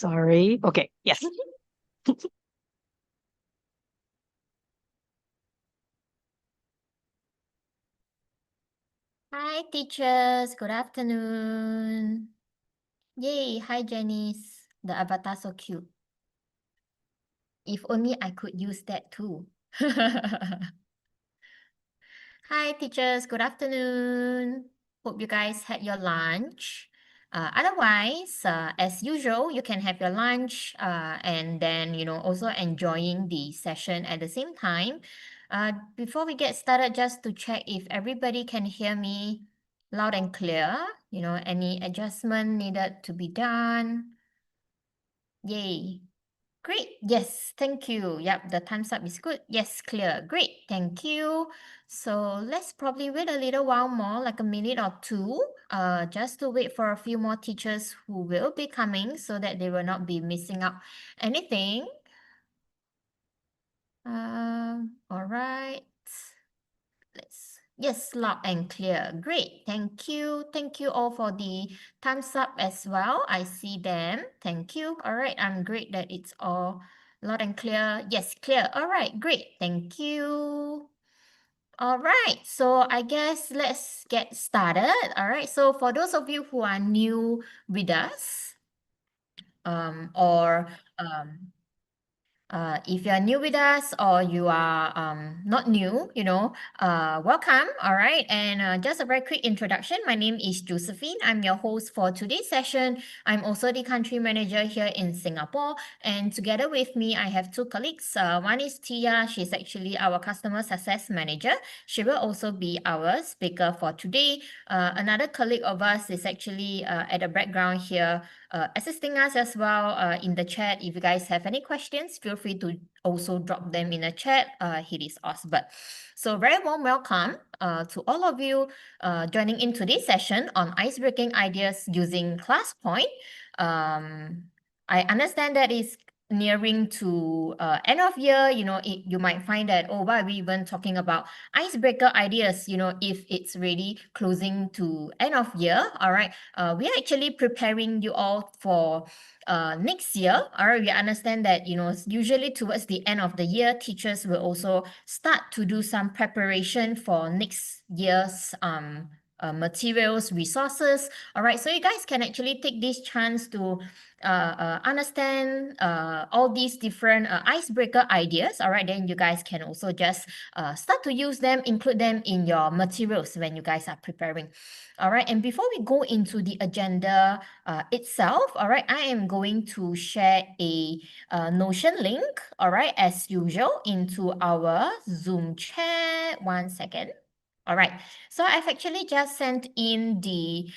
Sorry. Okay. Yes. Hi, teachers. Good afternoon. Yay. Hi, Janice. The avatar so cute. If only I could use that too. Hi, teachers. Good afternoon. Hope you guys had your lunch. Otherwise, as usual, you can have your lunch and then, also enjoying the session at the same time. Before we get started, just to check if everybody can hear me loud and clear, any adjustment needed to be done. Yay. Great. Yes, thank you. Yep, the time's up is good. Yes, clear. Great. Thank you. So let's probably wait a little while more, like a minute or two, just to wait for a few more teachers who will be coming so that they will not be missing out anything. All right. Yes, loud and clear. Great. Thank you. Thank you all for the thumbs up as well. I see them. Thank you. All right. I'm great that it's all loud and clear. Yes, clear. All right. Great. Thank you. All right. So I guess let's get started. All right. So for those of you who are new with us, or if you're new with us or you are not new, welcome. All right. And just a very quick introduction. My name is Josephine. I'm your host for today's session. I'm also the country manager here in Singapore. And together with me, I have two colleagues. One is Tia. She's actually our customer success manager. She will also be our speaker for today. Another colleague of us is actually at the background here assisting us as well in the chat. If you guys have any questions, feel free to also drop them in the chat. It is Osbert. So very warm welcome to all of you joining in today's session on icebreaking ideas using ClassPoint. I understand that is nearing to end of year. You might find that, oh, why are we even talking about icebreaker ideas, if it's really closing to end of year. All right, we are actually preparing you all for next year. All right, we understand that, usually towards the end of the year, teachers will also start to do some preparation for next year's materials, resources. All right, so you guys can actually take this chance to understand all these different icebreaker ideas. All right, then you guys can also just start to use them, include them in your materials when you guys are preparing. All right, and before we go into the agenda itself, all right, I am going to share a Notion link, all right, as usual, into our Zoom chat. 1 second. All right, so I've actually just sent in the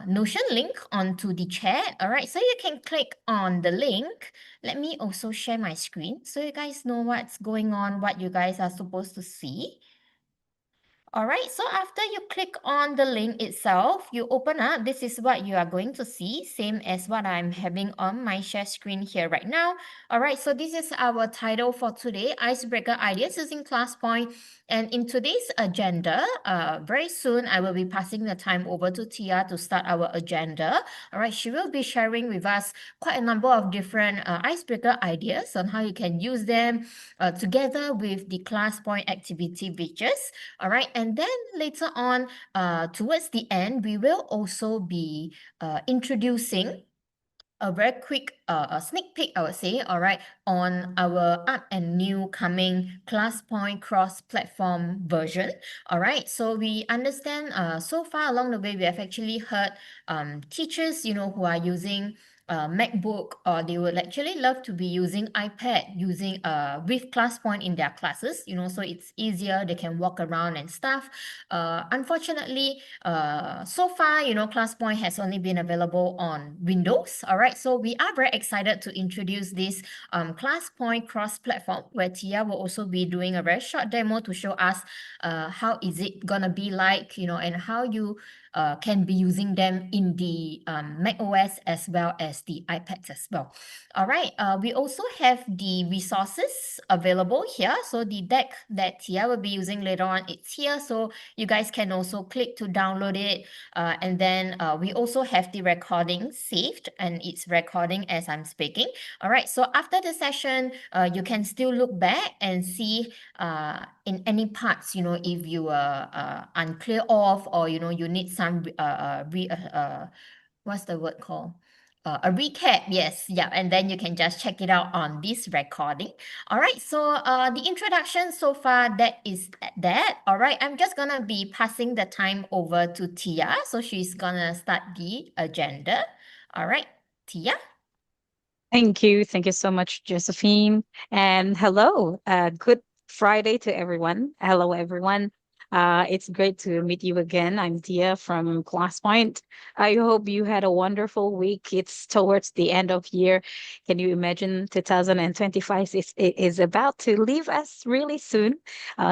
Notion link onto the chat. All right, so you can click on the link. Let me also share my screen so you guys know what's going on, what you guys are supposed to see. All right, so after you click on the link itself, you open up, this is what you are going to see, same as what I'm having on my share screen here right now. All right, so this is our title for today, Icebreaker Ideas Using ClassPoint. And in today's agenda, very soon I will be passing the time over to Tia to start our agenda. All right, she will be sharing with us quite a number of different icebreaker ideas on how you can use them together with the ClassPoint activity widgets. All right, and then later on, towards the end, we will also be introducing a very quick a sneak peek, I would say, all right, on our up and new coming ClassPoint cross-platform version. All right, so we understand so far along the way, we have actually heard teachers, who are using MacBook, or they would actually love to be using iPad, using with ClassPoint in their classes, so it's easier, they can walk around and stuff. Unfortunately, so far, ClassPoint has only been available on Windows. All right, so we are very excited to introduce this ClassPoint cross-platform, where Tia will also be doing a very short demo to show us how is it gonna be like, and how you can be using them in the Mac OS as well as the iPads as well. All right, we also have the resources available here. So the deck that Tia will be using later on, it's here. So you guys can also click to download it. And then we also have the recording saved, and it's recording as I'm speaking. All right, so after the session, you can still look back and see in any parts, if you are unclear of, or, you need some, what's the word called? A recap, yes, yeah, and then you can just check it out on this recording. All right, so the introduction so far, that is that. All right, I'm just gonna be passing the time over to Tia, so she's gonna start the agenda. All right, Tia. Thank you. Thank you so much, Josephine. And hello. Good Friday to everyone. Hello, everyone. It's great to meet you again. I'm Dia from ClassPoint. I hope you had a wonderful week. It's towards the end of year. Can you imagine 2025 is about to leave us really soon?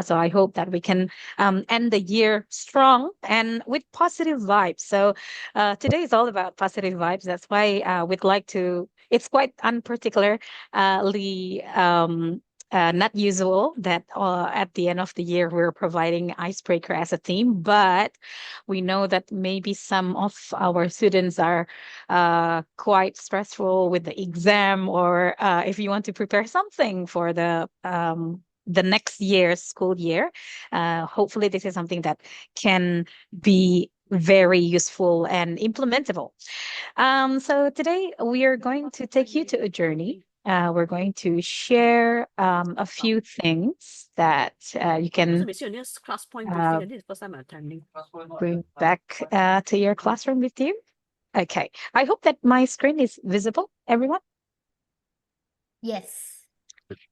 So I hope that we can end the year strong and with positive vibes. So today is all about positive vibes. That's why we'd like to it's quite unparticularly not usual that at the end of the year we're providing icebreaker as a theme, but we know that maybe some of our students are quite stressful with the exam, or if you want to prepare something for the next year's school year, hopefully this is something that can be very useful and implementable. So today we are going to take you to a journey. We're going to share a few things that you can uh, bring back to your classroom with you. Okay. I hope that my screen is visible, everyone. Yes.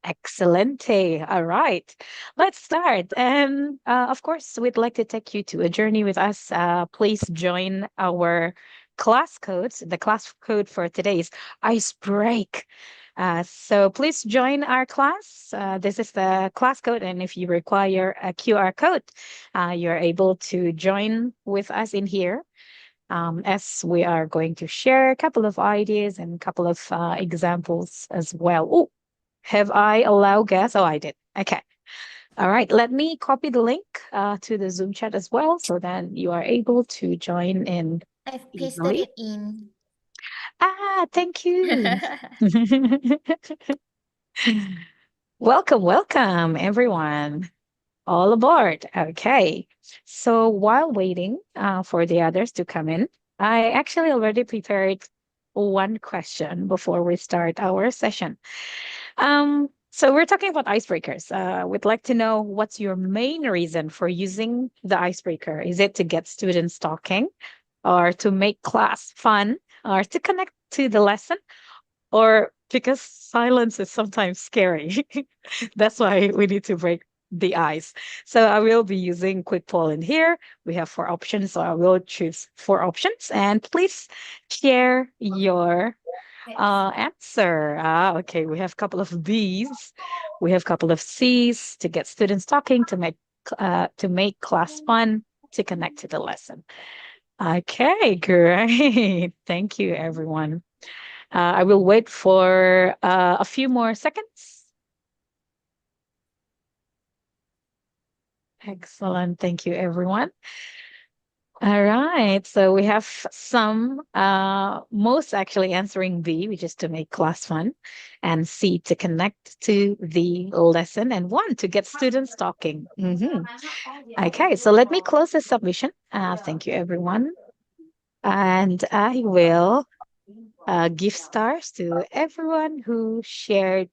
Excellent. All right. Let's start. And of course, we'd like to take you to a journey with us. Please join our class codes. The class code for today is ice break. So please join our class. This is the class code. And if you require a QR code, you're able to join with us in here. As we are going to share a couple of ideas and a couple of examples as well. Oh, have I allowed guests? Oh, I did. Okay. All right. Let me copy the link to the Zoom chat as well, so then you are able to join in I've pasted easily. it in. Thank you. Welcome, welcome, everyone. All aboard. Okay. So while waiting for the others to come in, I actually already prepared one question before we start our session. So we're talking about icebreakers. We'd like to know what's your main reason for using the icebreaker. Is it to get students talking, or to make class fun, or to connect to the lesson, or because silence is sometimes scary? That's why we need to break the ice. So I will be using quick poll in here. We have four options, so I will choose four options. And please share your answer. Okay. We have a couple of B's. We have a couple of C's: to get students talking, to make class fun, to connect to the lesson. Okay, great. Thank you, everyone. I will wait for a few more seconds. Excellent. Thank you, everyone. All right. So we have some, most actually answering B, which is to make class fun, and C, to connect to the lesson, and one, to get students talking. Okay. So let me close the submission. Thank you, everyone. And I will give stars to everyone who shared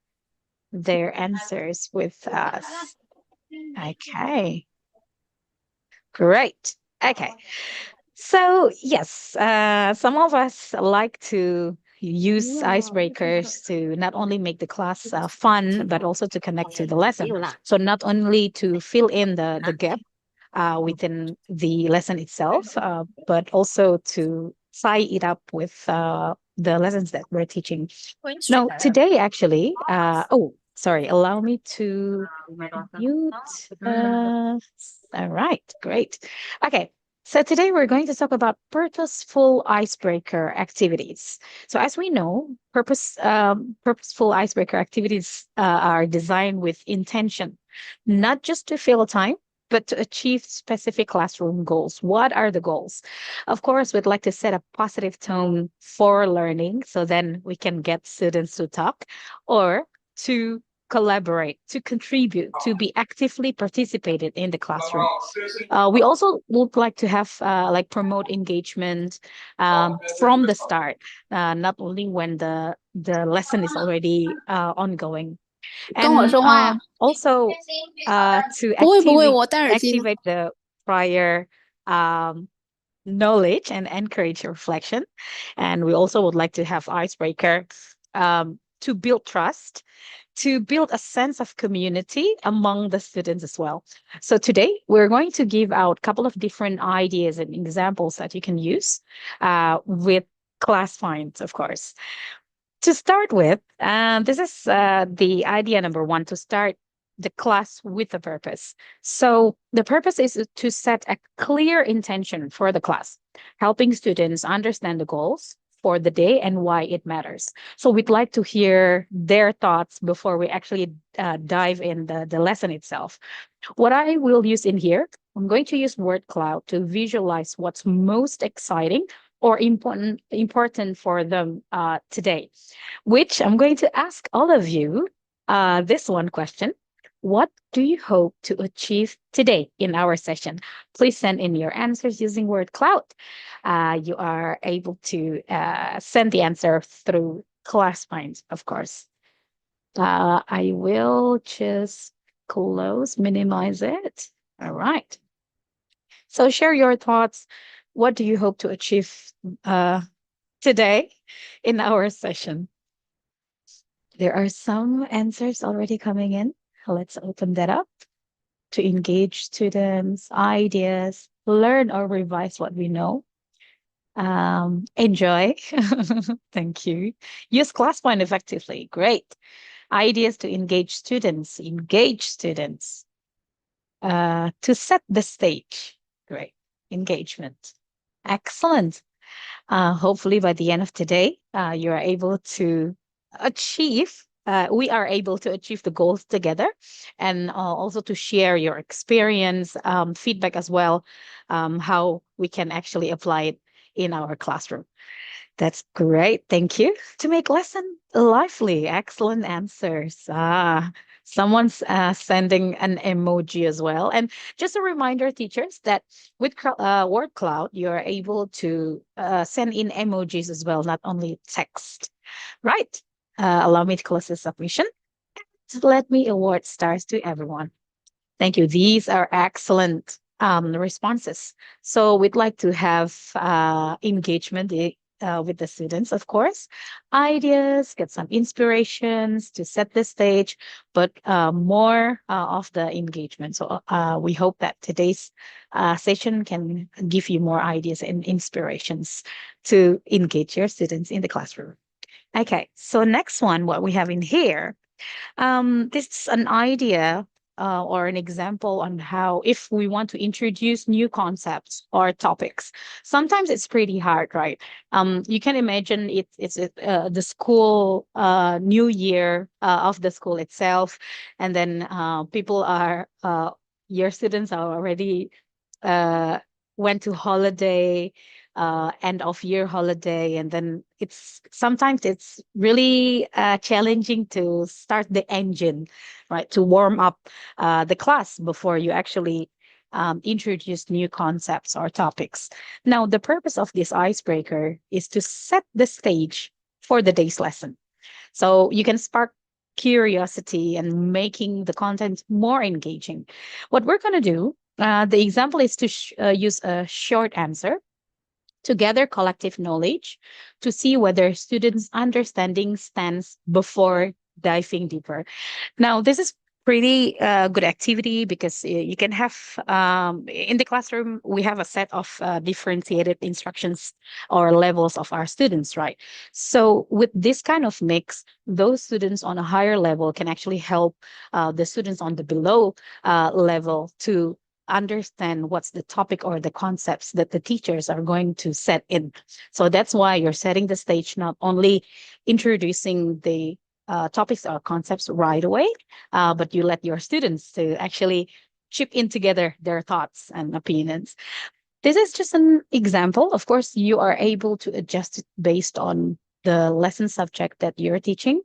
their answers with us. Okay. Great. Okay. So, yes, some of us like to use icebreakers to not only make the class fun, but also to connect to the lesson. So, not only to fill in the gap within the lesson itself, but also to tie it up with the lessons that we're teaching. Now, today, actually, oh, sorry, allow me to mute. All right, great. Okay. So today we're going to talk about purposeful icebreaker activities. So as we know, purposeful icebreaker activities are designed with intention, not just to fill time, but to achieve specific classroom goals. What are the goals? Of course, we'd like to set a positive tone for learning, so then we can get students to talk or to collaborate, to contribute, to be actively participated in the classroom. We also would like to have like promote engagement from the start, not only when the lesson is already ongoing, and 跟我说话呀？also to 不会，我戴耳机呢。activate the prior um, knowledge and encourage reflection. And we also would like to have icebreaker to build trust, to build a sense of community among the students as well. So today we're going to give out a couple of different ideas and examples that you can use with ClassPoint, of course. To start with, this is the idea number one, to start the class with a purpose. So the purpose is to set a clear intention for the class, helping students understand the goals for the day and why it matters. So we'd like to hear their thoughts before we actually dive in the lesson itself. What I will use in here, I'm going to use word cloud to visualize what's most exciting or important for them today, which I'm going to ask all of you this one question. What do you hope to achieve today in our session? Please send in your answers using word cloud. You are able to send the answer through ClassPoint, of course. I will just minimize it. All right. So share your thoughts. What do you hope to achieve uh, today in our session? There are some answers already coming in. Let's open that up to engage students, ideas, learn or revise what we know. Enjoy. Thank you. Use ClassPoint effectively. Great. Ideas to engage students, to set the stage. Great. Engagement. Excellent. Hopefully, by the end of today, you are able to achieve. We are able to achieve the goals together, and also to share your experience, feedback as well, how we can actually apply it in our classroom. That's great. Thank you. To make lesson lively, excellent answers. Someone's sending an emoji as well. And just a reminder, teachers, that with Word Cloud, you're able to send in emojis as well, not only text. Right. Allow me to close the submission. Let me award stars to everyone. Thank you. These are excellent responses. So we'd like to have engagement with the students, of course, ideas, get some inspirations to set the stage, but more of the engagement. So we hope that today's session can give you more ideas and inspirations to engage your students in the classroom. Okay, so next one, what we have in here, this is an idea or an example on how, if we want to introduce new concepts or topics, sometimes it's pretty hard, right? You can imagine it's the school new year of the school itself, and then people are your students are already uh, went to holiday, end of year holiday, and then it's really challenging to start the engine, right, to warm up the class before you actually introduce new concepts or topics. Now, the purpose of this icebreaker is to set the stage for the day's lesson, so you can spark curiosity and making the content more engaging. What we're going to do, the example is to use a short answer to gather collective knowledge, to see whether students' understanding stands before diving deeper. Now, this is pretty good activity because you can have in the classroom we have a set of differentiated instructions or levels of our students, right? So with this kind of mix, those students on a higher level can actually help the students on the below level to understand what's the topic or the concepts that the teachers are going to set in. So that's why you're setting the stage, not only introducing the topics or concepts right away, but you let your students to actually chip in together their thoughts and opinions. This is just an example. Of course, you are able to adjust it based on the lesson subject that you're teaching.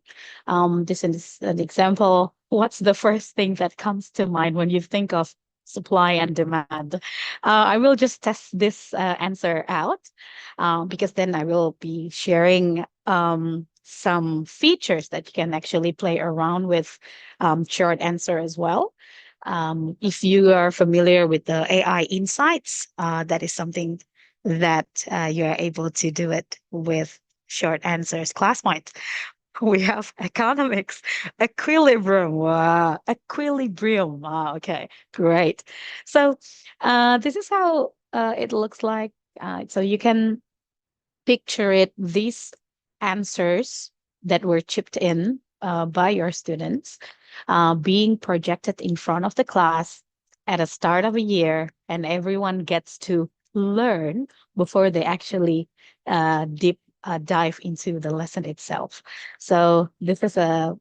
This is an example. What's the first thing that comes to mind when you think of supply and demand? I will just test this answer out because then I will be sharing some features that you can actually play around with short answer as well. If you are familiar with the AI insights, that is something that you are able to do it with short answers. ClassPoint. We have economics, equilibrium. Wow, equilibrium. Wow, okay, great. So this is how it looks like. So you can picture it, these answers that were chipped in by your students being projected in front of the class at the start of a year, and everyone gets to learn before they actually dive into the lesson itself. So this is a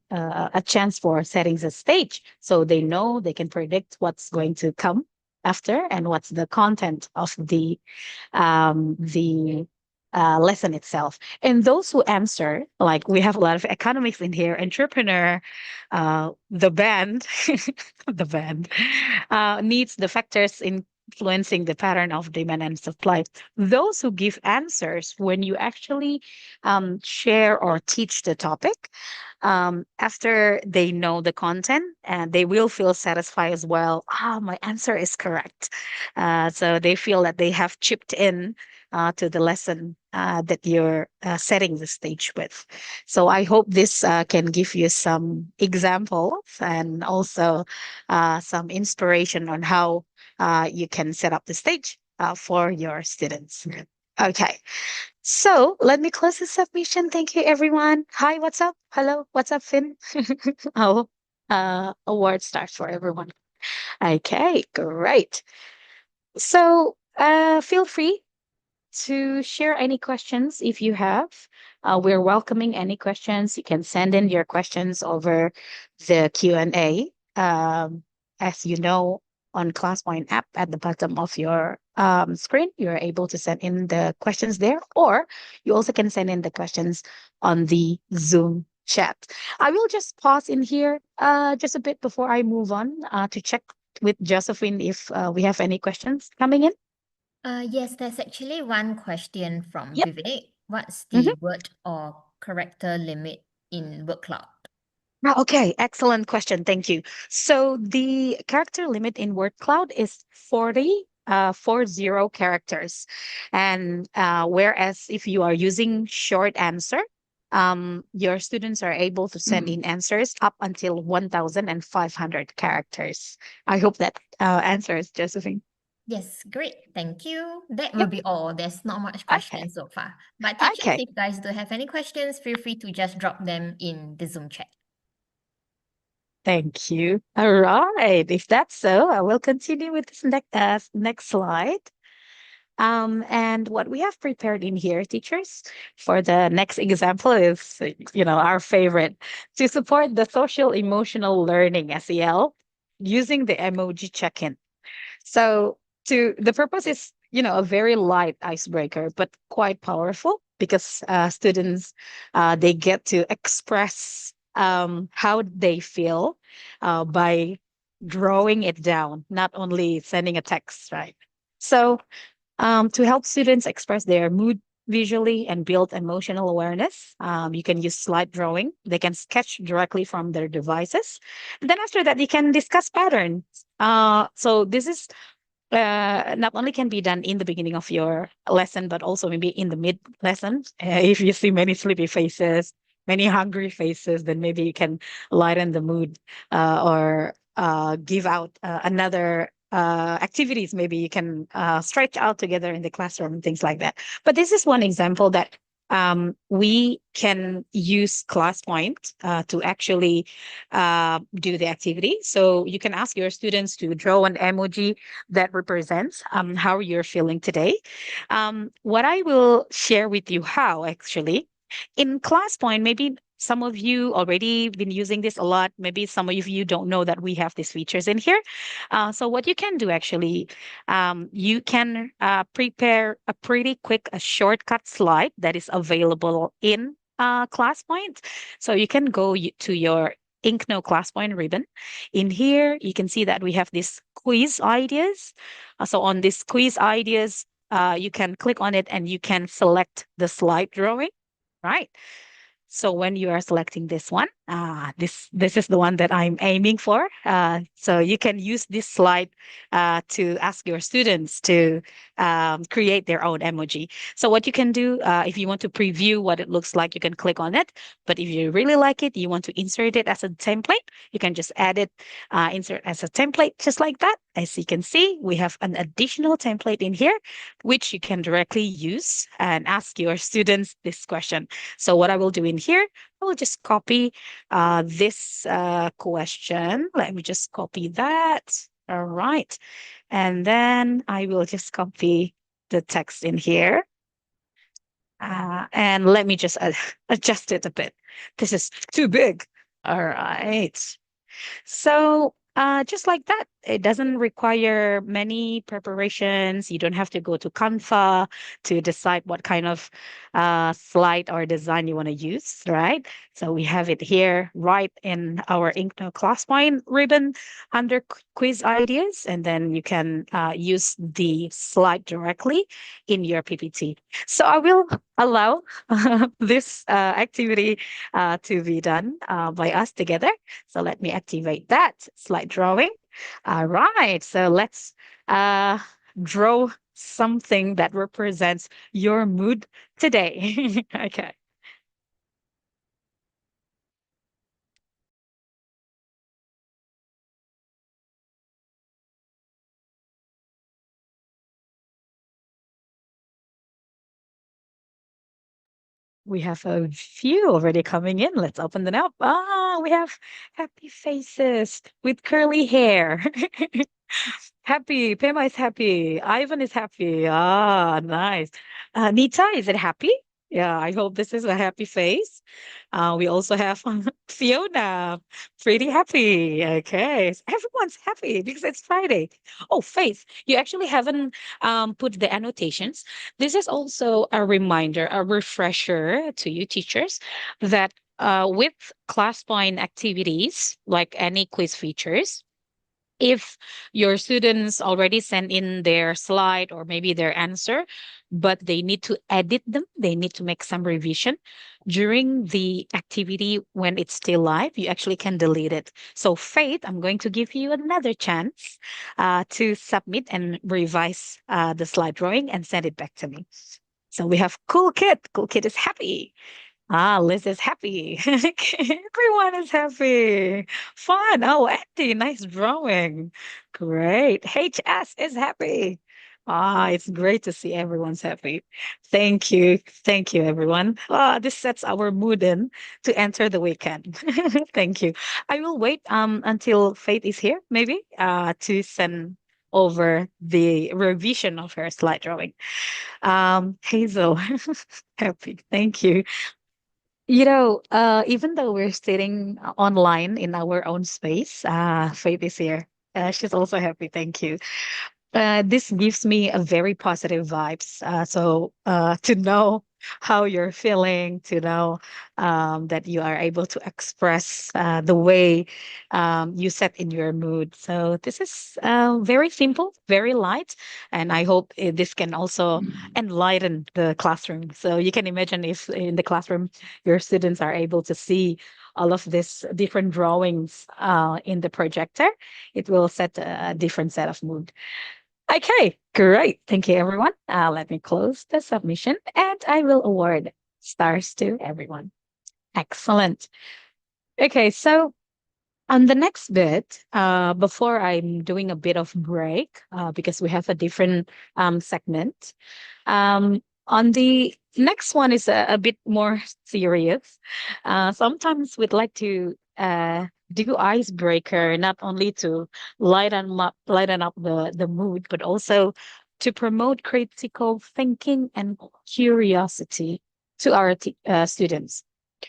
chance for setting the stage, so they know they can predict what's going to come after and what's the content of the lesson itself. And those who answer, like we have a lot of economics in here, entrepreneur, the band, the band needs the factors influencing the pattern of demand and supply. Those who give answers when you actually share or teach the topic, after they know the content, and they will feel satisfied as well. Ah, my answer is correct. So they feel that they have chipped in to the lesson that you're setting the stage with. So I hope this can give you some examples and also some inspiration on how you can set up the stage for your students. Okay, so let me close the submission. Thank you, everyone. Hi, what's up? Hello, what's up, Finn? Oh, award starts for everyone. Okay, great. So feel free to share any questions if you have. We're welcoming any questions. You can send in your questions over the Q&A. As you know, on ClassPoint app at the bottom of your screen, you're able to send in the questions there, or you also can send in the questions on the Zoom chat. I will just pause in here just a bit before I move on to check with Josephine if we have any questions coming in. Yes, there's actually one question from Yep. Vivek. What's Mhm. the word or character limit in word cloud? Okay, excellent question. Thank you. So the character limit in word cloud is 40 characters. And whereas if you are using short answer, your students are able to send in answers up until 1,500 characters. I hope that answers, Josephine. Yes, great. Thank you. That will Yep. be all. There's not much Okay. questions so far. But teachers, Okay. if you guys do have any questions, feel free to just drop them in the Zoom chat. Thank you. All right. If that's so, I will continue with this next slide. And what we have prepared in here, teachers, for the next example is, our favorite, to support the social emotional learning SEL using the emoji check-in. So to the purpose is, a very light icebreaker, but quite powerful because students they get to express how they feel by drawing it down, not only sending a text, right? So to help students express their mood visually and build emotional awareness, you can use slide drawing. They can sketch directly from their devices. And then after that, you can discuss patterns. So this is not only can be done in the beginning of your lesson, but also maybe in the mid lesson. If you see many sleepy faces, many hungry faces, then maybe you can lighten the mood or give out another activities. Maybe you can stretch out together in the classroom and things like that. But this is one example that we can use ClassPoint to actually do the activity. So you can ask your students to draw an emoji that represents how you're feeling today. What I will share with you how actually in ClassPoint, maybe some of you already been using this a lot. Maybe some of you don't know that we have these features in here. So what you can do actually, you can prepare a pretty quick, a shortcut slide that is available in ClassPoint. So you can go to your Inkno ClassPoint ribbon. In here, you can see that we have this quiz ideas. So on this quiz ideas, you can click on it and you can select the slide drawing, right? So when you are selecting this one, this is the one that I'm aiming for. So you can use this slide to ask your students to create their own emoji. So what you can do, if you want to preview what it looks like, you can click on it. But if you really like it, you want to insert it as a template, you can just add it, insert as a template, just like that. As you can see, we have an additional template in here, which you can directly use and ask your students this question. So what I will do in here, I will just copy this question. Let me just copy that. All right. And then I will just copy the text in here. And let me just adjust it a bit. This is too big. All right. So, just like that, it doesn't require many preparations. You don't have to go to Canva to decide what kind of slide or design you want to use, right? So we have it here right in our Inkno ClassPoint ribbon under quiz ideas, and then you can use the slide directly in your PPT. So I will allow this activity to be done by us together. So let me activate that slide drawing. All right. So let's uh, draw something that represents your mood today. Okay. We have a few already coming in. Let's open them up. Ah, we have happy faces with curly hair. Happy. Pema is happy. Ivan is happy. Ah, nice. Nita, is it happy? Yeah, I hope this is a happy face. We also have Fiona, pretty happy. Okay, so everyone's happy because it's Friday. Oh, Faith, you actually haven't put the annotations. This is also a reminder, a refresher to you teachers that with ClassPoint activities, like any quiz features, if your students already send in their slide or maybe their answer, but they need to edit them, they need to make some revision during the activity when it's still live, you actually can delete it. So, Faith, I'm going to give you another chance to submit and revise the slide drawing and send it back to me. So we have Cool Kid. Cool Kid is happy. Ah, Liz is happy. Everyone is happy. Fun. Oh, Andy, nice drawing. Great. HS is happy. Ah, it's great to see everyone's happy. Thank you. Thank you, everyone. Ah, this sets our mood in to enter the weekend. Thank you. I will wait until Faith is here, maybe, to send over the revision of her slide drawing. Hazel, happy. Thank you. Even though we're sitting online in our own space, Faith is here. She's also happy. Thank you. This gives me a very positive vibes. To know how you're feeling, to know that you are able to express the way you set in your mood. So this is very simple, very light, and I hope this can also enlighten the classroom. So you can imagine if in the classroom your students are able to see all of these different drawings in the projector, it will set a different set of mood. Okay, great. Thank you, everyone. Let me close the submission and I will award stars to everyone. Excellent. Okay, so on the next bit, before I'm doing a bit of break, because we have a different segment, um, On the next one is a bit more serious. Sometimes we'd like to do icebreaker, not only to lighten up the mood, but also to promote critical thinking and curiosity to our students.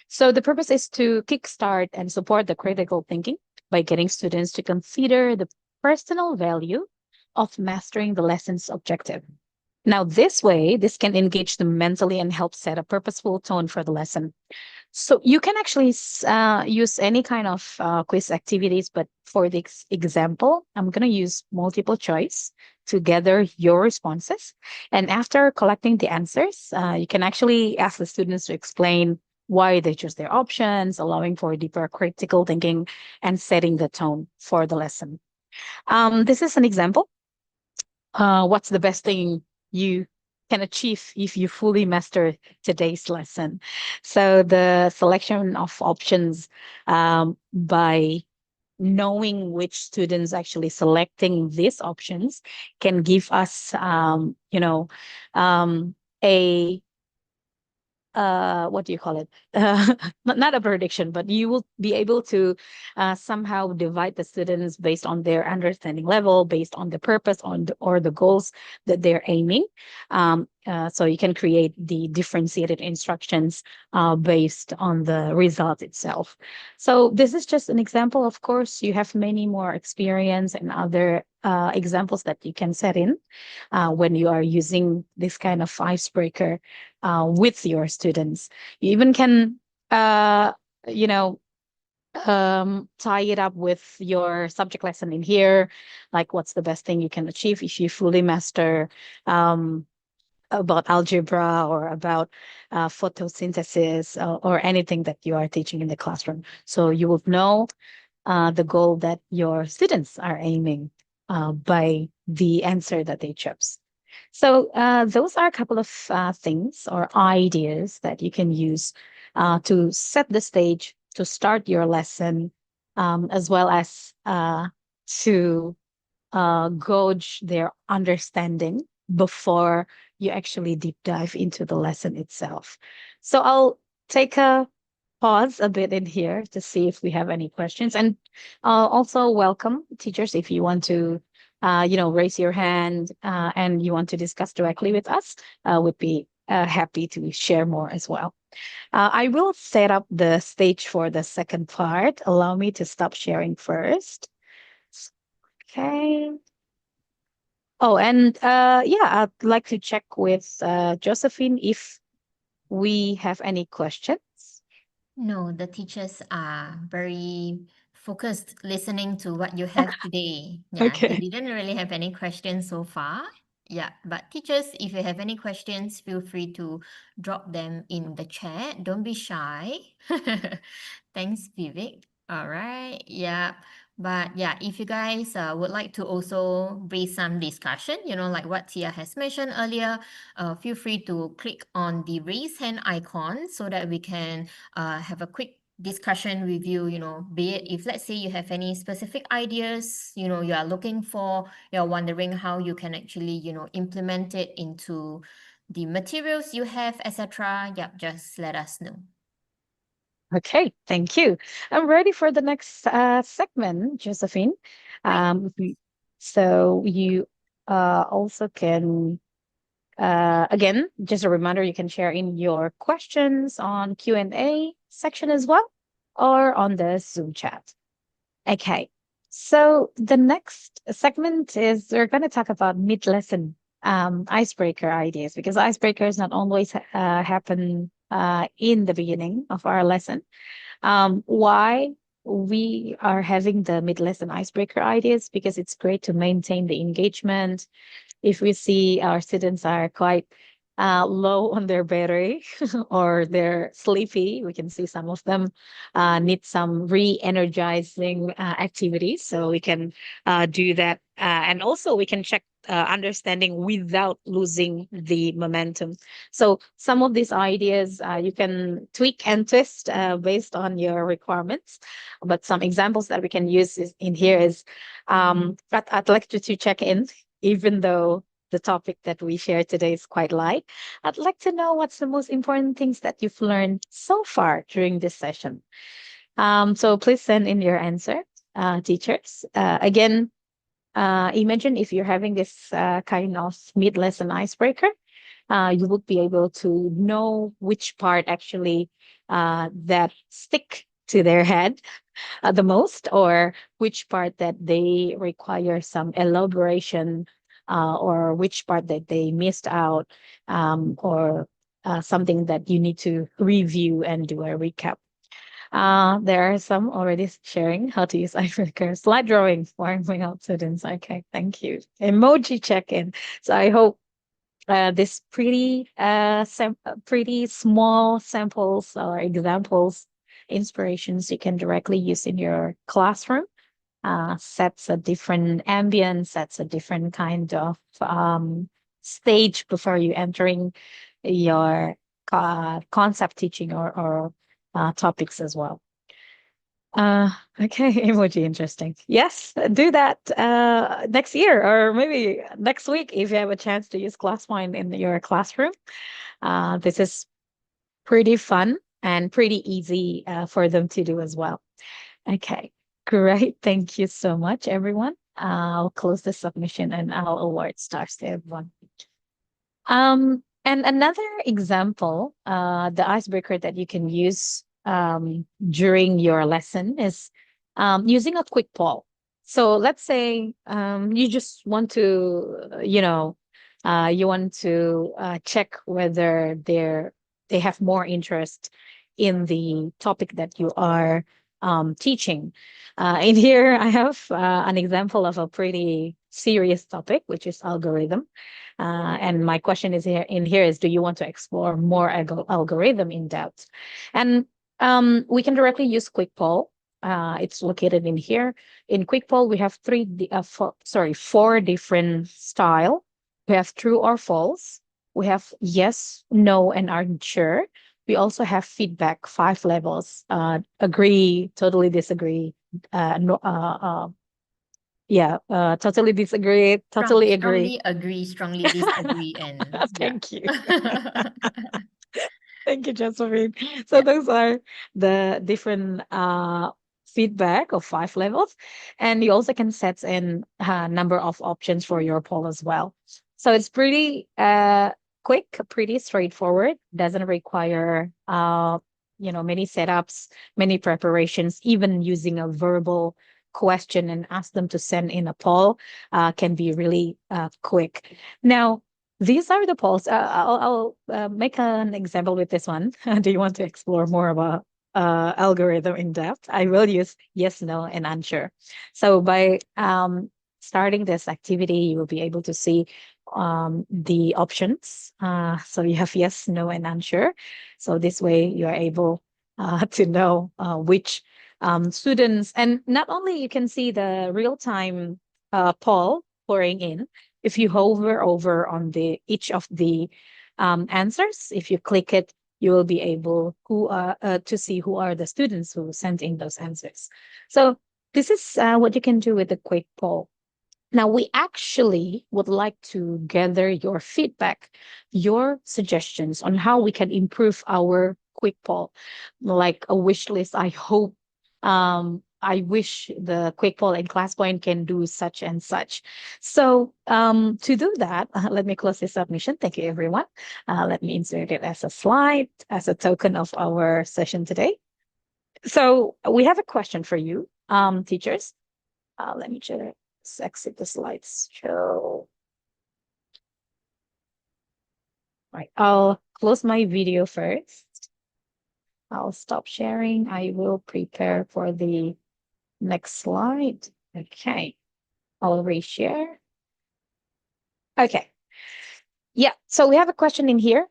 So the purpose is to kickstart and support the critical thinking by getting students to consider the personal value of mastering the lesson's objective. Now, this way, this can engage them mentally and help set a purposeful tone for the lesson. So you can actually use any kind of quiz activities, but for the example, I'm going to use multiple choice to gather your responses. And after collecting the answers, you can actually ask the students to explain why they choose their options, allowing for deeper critical thinking and setting the tone for the lesson. This is an example. What's the best thing you can achieve if you fully master today's lesson? So the selection of options by knowing which students actually selecting these options can give us, a what do you call it? Not a prediction, but you will be able to somehow divide the students based on their understanding level, based on the purpose on or the goals that they're aiming. So you can create the differentiated instructions based on the result itself. So this is just an example. Of course, you have many more experience and other examples that you can set in when you are using this kind of icebreaker with your students. You even can, you know, tie it up with your subject lesson in here, like what's the best thing you can achieve if you fully master about algebra or about photosynthesis or anything that you are teaching in the classroom. So you will know the goal that your students are aiming by the answer that they chose. So those are a couple of things or ideas that you can use to set the stage to start your lesson, as well as to gauge their understanding before you actually deep dive into the lesson itself. So I'll take a pause a bit in here to see if we have any questions. And also welcome teachers if you want to, raise your hand and you want to discuss directly with us. Would be happy to share more as well. I will set up the stage for the second part. Allow me to stop sharing first. Okay. Oh, and yeah, I'd like to check with Josephine if we have any questions. No, the teachers are very focused listening to what you have today. Yeah, they Okay. didn't really have any questions so far. Yeah, but teachers, if you have any questions, feel free to drop them in the chat. Don't be shy. Thanks, Vivek. All right. Yeah. But yeah, if you guys would like to also raise some discussion, like what Tia has mentioned earlier, feel free to click on the raise hand icon so that we can have a quick discussion with you, be it if let's say you have any specific ideas, you are looking for, you're wondering how you can actually, implement it into the materials you have, etc. Yep, just let us know. Okay, thank you. I'm ready for the next segment, Josephine. Great. So you also can, again, just a reminder, you can share in your questions on Q&A section as well, or on the Zoom chat. Okay, so the next segment is we're going to talk about mid-lesson icebreaker ideas, because icebreakers not always happen in the beginning of our lesson. Why we are having the mid-lesson icebreaker ideas? Because it's great to maintain the engagement. If we see our students are quite low on their battery or they're sleepy, we can see some of them need some re-energizing activities. So we can do that. And also we can check understanding without losing the momentum. So some of these ideas you can tweak and twist based on your requirements. But some examples that we can use in here is I'd like to check in, even though the topic that we share today is quite light. I'd like to know what's the most important things that you've learned so far during this session. So please send in your answer, teachers. Again, imagine if you're having this kind of mid-lesson icebreaker, you would be able to know which part actually that stick to their head the most, or which part that they require some elaboration, or which part that they missed out, or something that you need to review and do a recap. There are some already sharing how to use icebreaker slide drawing for warming up students. Okay, thank you. Emoji check-in. So I hope this pretty small samples or examples, inspirations you can directly use in your classroom. Sets a different ambience, sets a different kind of stage before you entering your concept teaching or topics as well. Okay, emoji, interesting. Yes, do that next year or maybe next week if you have a chance to use ClassPoint in your classroom. This is pretty fun and pretty easy for them to do as well. Okay, great. Thank you so much, everyone. I'll close the submission and I'll award stars to everyone. And another example, the icebreaker that you can use during your lesson is using a quick poll. So let's say you just want to, you want to check whether they have more interest in the topic that you are teaching. In here, I have an example of a pretty serious topic, which is algorithm. And my question is here is, do you want to explore more algorithm in depth? And we can directly use quick poll. It's located in here. In quick poll, we have four different style. We have true or false. We have yes, no, and aren't sure. We also have feedback, 5 levels: agree, totally disagree, no, totally disagree, totally agree. Strongly agree, strongly disagree, and yeah. Thank you. Thank you, Josephine. So Yeah. those are the different feedback of 5 levels. And you also can set in a number of options for your poll as well. So it's pretty quick, pretty straightforward, doesn't require many setups, many preparations, even using a verbal question and ask them to send in a poll can be really quick. Now, these are the polls. I'll make an example with this one. Do you want to explore more about algorithm in depth? I will use yes, no, and unsure. So by starting this activity, you will be able to see the options. So you have yes, no, and unsure. So this way you are able to know which students, and not only you can see the real-time poll pouring in. If you hover over on the each of the answers, if you click it, you will be able to see who are the students who sent in those answers. So this is what you can do with the quick poll. Now, we actually would like to gather your feedback, your suggestions on how we can improve our quick poll, like a wish list. I wish the quick poll in ClassPoint can do such and such. So to do that, let me close this submission. Thank you, everyone. Let me insert it as a slide, as a token of our session today. So we have a question for you, teachers. Let me just exit the slideshow. Right, I'll close my video first. I'll stop sharing. I will prepare for the next slide. Okay, I'll reshare. Okay. Yeah, so we have a question in here.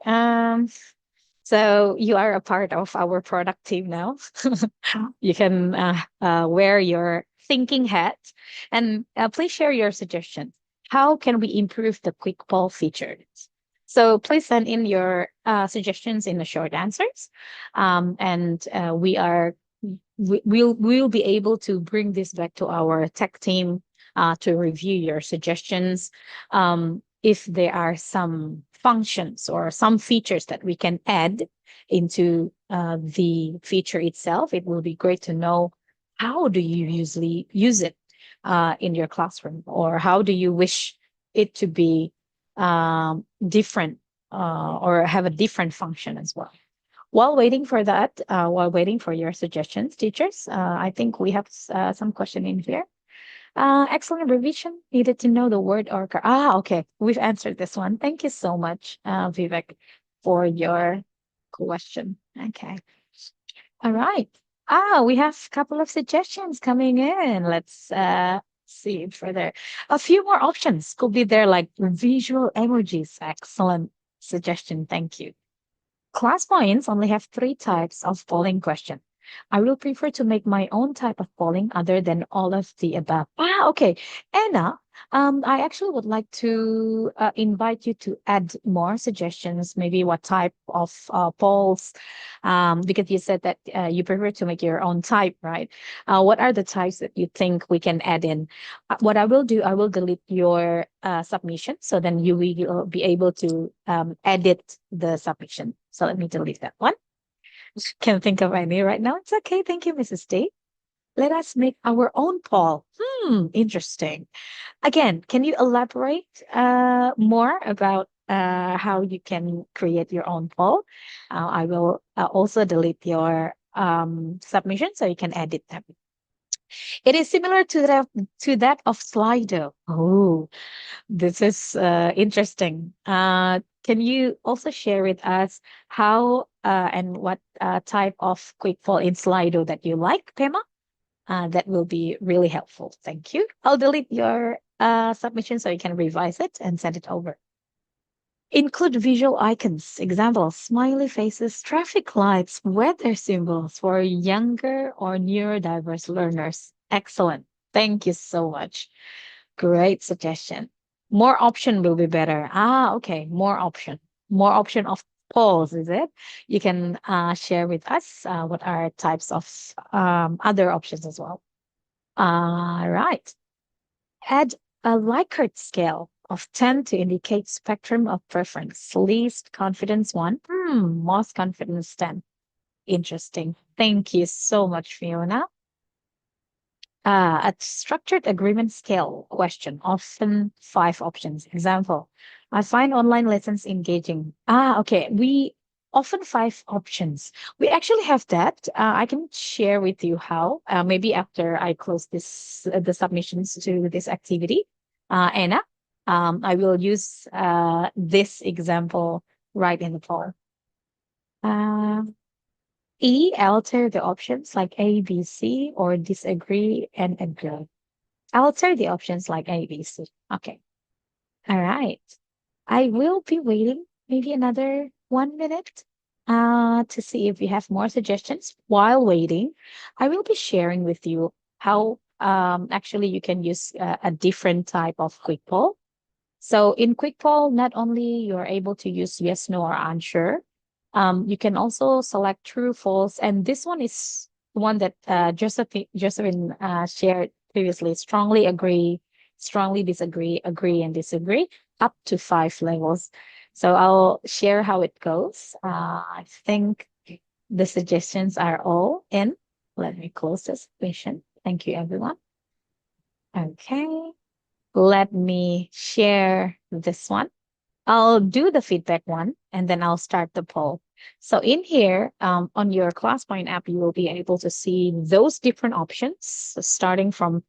So you are a part of our product team now. You can wear your thinking hat and please share your suggestions. How can we improve the quick poll features? So please send in your suggestions in the short answers, and we'll be able to bring this back to our tech team to review your suggestions. if there are some functions or some features that we can add into the feature itself. It will be great to know how do you usually use it in your classroom, or how do you wish it to be different, or have a different function as well. While waiting for that, while waiting for your suggestions, teachers, I think we have some question in here. Excellent revision. Needed to know the word or okay. We've answered this one. Thank you so much, Vivek, for your question. Okay. All right. We have a couple of suggestions coming in. Let's see further. A few more options could be there, like visual emojis. Excellent suggestion. Thank you. Class points only have three types of polling question. I will prefer to make my own type of polling other than all of the above. Okay. Anna, I actually would like to invite you to add more suggestions, maybe what type of polls, because you said that you prefer to make your own type, right? What are the types that you think we can add in? What I will do, I will delete your submission, so then you will be able to edit the submission. So let me delete that one. Can't think of any right now. It's okay. Thank you, Mrs. Day. Let us make our own poll. Interesting. Again, can you elaborate more about how you can create your own poll? I will also delete your submission so you can edit them. It is similar to that of Slido. Oh, this is interesting. Can you also share with us how and what type of quick poll in Slido that you like, Pema? That will be really helpful. Thank you. I'll delete your submission so you can revise it and send it over. Include visual icons, examples, smiley faces, traffic lights, weather symbols for younger or neurodiverse learners. Excellent. Thank you so much. Great suggestion. More option will be better. Okay. More option. More option of polls, is it? You can share with us what are types of other options as well. Right. Add a Likert scale of 10 to indicate spectrum of preference. Least confidence 1, most confidence 10. Interesting. Thank you so much, Fiona. A structured agreement scale question, often 5 options. Example, I find online lessons engaging. Okay. We often 5 options. We actually have that. I can share with you how, maybe after I close this, the submissions to this activity. Anna, I will use this example right in the poll. Uh, alter the options like A, B, C, or disagree and agree. Alter the options like A, B, C. Okay. All right. I will be waiting maybe another 1 minute to see if you have more suggestions. While waiting, I will be sharing with you how actually you can use a different type of quick poll. So in quick poll, not only you're able to use yes, no, or unsure, you can also select true, false, and this one is one that Josephine shared previously. Strongly agree, strongly disagree, agree, and disagree, up to 5 levels. So I'll share how it goes. I think the suggestions are all in. Let me close this submission. Thank you, everyone. Okay. Let me share this one. I'll do the feedback one and then I'll start the poll. So in here, on your ClassPoint app, you will be able to see those different options, so starting from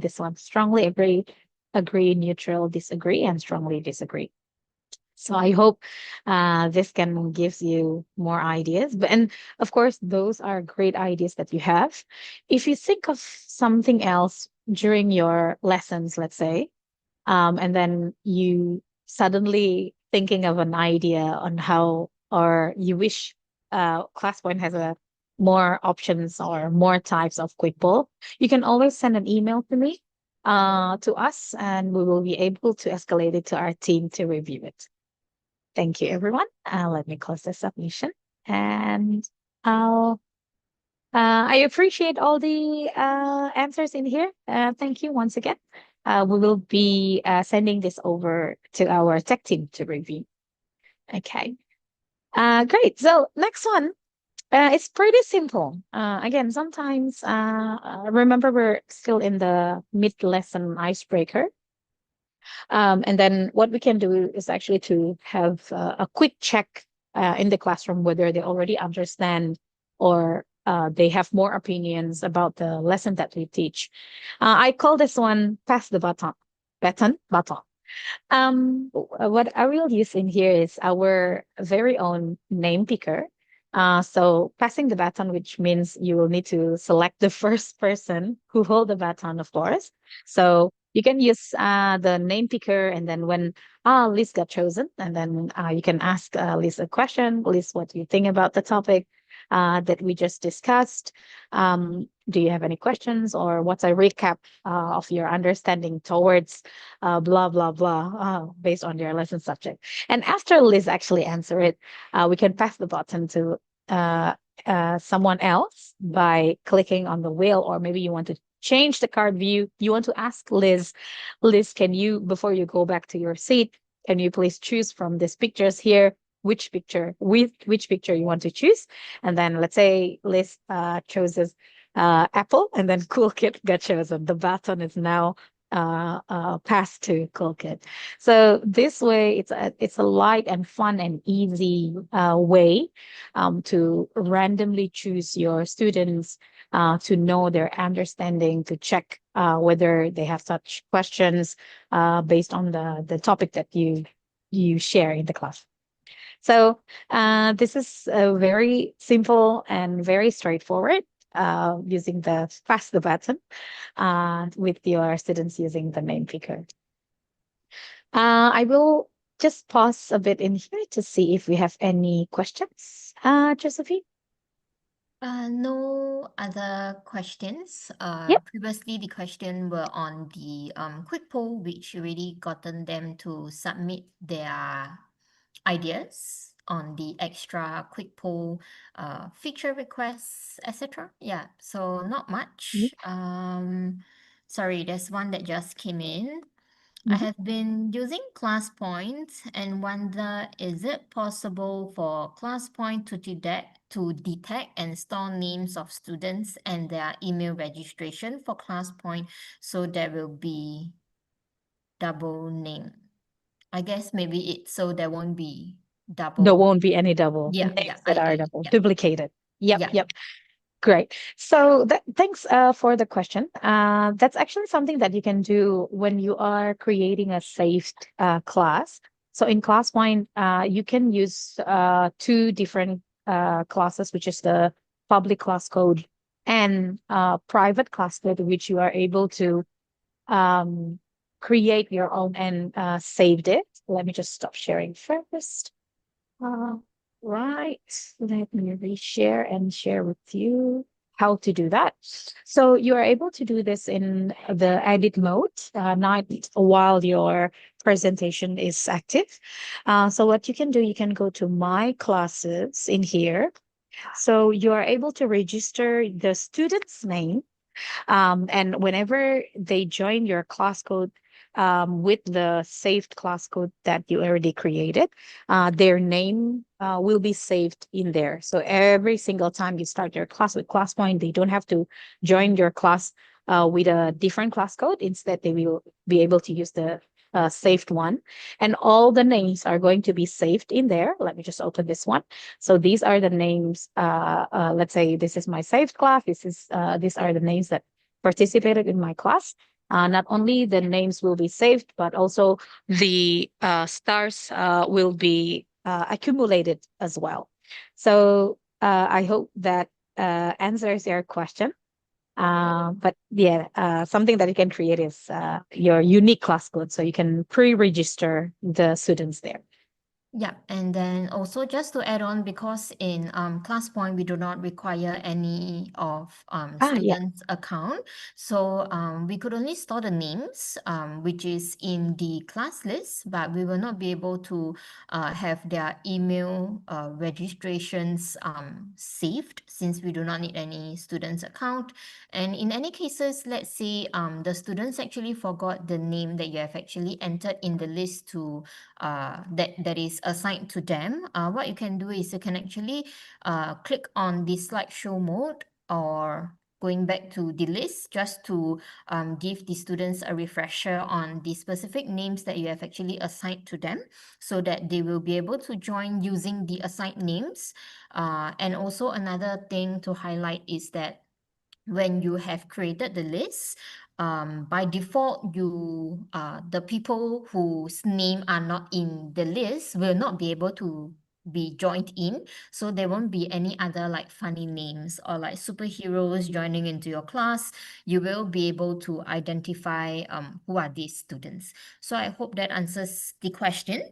this one: strongly agree, agree, neutral, disagree, and strongly disagree. So I hope this can gives you more ideas. And of course, those are great ideas that you have. If you think of something else during your lessons, let's say, and then you suddenly thinking of an idea on how, or you wish ClassPoint has a more options or more types of quick poll, you can always send an email to me, to us, and we will be able to escalate it to our team to review it. Thank you, everyone. Let me close the submission, and I'll I appreciate all the answers in here. Thank you once again. we will be sending this over to our tech team to review. Okay. Great. So next one, it's pretty simple. Again, sometimes remember we're still in the mid-lesson icebreaker. And then what we can do is actually to have a quick check in the classroom whether they already understand or they have more opinions about the lesson that we teach. I call this one pass the baton. Baton. What I will use in here is our very own name picker. So passing the baton, which means you will need to select the first person who hold the baton, of course. So you can use the name picker, and then when Liz got chosen, and then you can ask Liz a question. Liz, what do you think about the topic that we just discussed? Do you have any questions, or what's a recap of your understanding towards blah blah blah based on your lesson subject? And after Liz actually answer it, we can pass the button to uh, someone else by clicking on the wheel, or maybe you want to change the card view. You want to ask Liz, Liz, can you, before you go back to your seat, can you please choose from these pictures here which picture you want to choose? And then let's say Liz chooses Apple, and then Cool Kid got chosen. The baton is now passed to Cool Kid. So this way, it's a light and fun and easy way to randomly choose your students to know their understanding, to check whether they have such questions based on the topic that you share in the class. So this is very simple and very straightforward using the pass the button with your students using the name picker. I will just pause a bit in here to see if we have any questions. Josephine? No other questions. Yep. Previously the question were on the quick poll, which already gotten them to submit their ideas on the extra quick poll feature requests, etc. Yeah, so not much. Sorry, there's one that just came in. I Mm-hmm. have been using ClassPoint and wonder, is it possible for ClassPoint to detect and store names of students and their email registration for ClassPoint, so there will be double name? I guess maybe so there won't be There double. won't be any double Yeah, names yeah, that are double, yeah, duplicated. Yep, yeah. yep. Great. So thanks for the question. That's actually something that you can do when you are creating a saved class. So in ClassPoint, you can use two different classes, which is the public class code and private class code, which you are able to um, create your own and saved it. Let me just stop sharing first. Uh, right. Let me reshare and share with you how to do that. So you are able to do this in the edit mode, not while your presentation is active. So what you can do, you can go to my classes in here. So you are able to register the student's name and whenever they join your class code with the saved class code that you already created, their name will be saved in there. So every single time you start your class with ClassPoint, they don't have to join your class with a different class code. Instead, they will be able to use the saved one. And all the names are going to be saved in there. Let me just open this one. So these are the names. Let's say this is my saved class. These are the names that participated in my class. Not only the names will be saved, but also the stars will be accumulated as well. So I hope that answers your question. But yeah, something that you can create is your unique class code, so you can pre-register the students there. Yeah, and then also just to add on, because in ClassPoint we do not require any of Yeah. students' account, so we could only store the names which is in the class list, but we will not be able to have their email registrations saved, since we do not need any students' account. And in any cases, let's say the students actually forgot the name that you have actually entered in the list to that is assigned to them, what you can do is you can actually click on the slideshow mode, or going back to the list, just to give the students a refresher on the specific names that you have actually assigned to them, so that they will be able to join using the assigned names. And also another thing to highlight is that when you have created the list, by default, the people whose name are not in the list will not be able to be joined in. So there won't be any other like funny names or like superheroes joining into your class. You will be able to identify who are these students. So I hope that answers the question.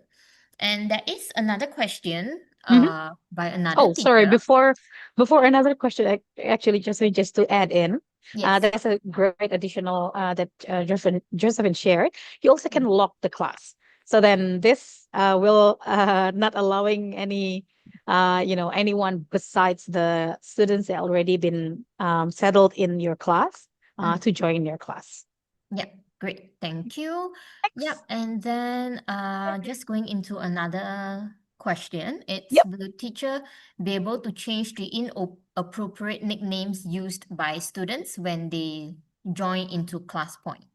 And there is another question by another Oh, sorry. teacher. Before another question, actually, just to add in, Yes. that's a great additional that Josephine shared. You also can Mm, lock the class, so then this will not allowing any anyone besides the students that already been settled in your class mm. to join your class. Yep, great. Thank you. Yep, Thanks. and then just going into another question. It's, Yep. will the teacher be able to change the inappropriate nicknames used by students when they join into ClassPoint?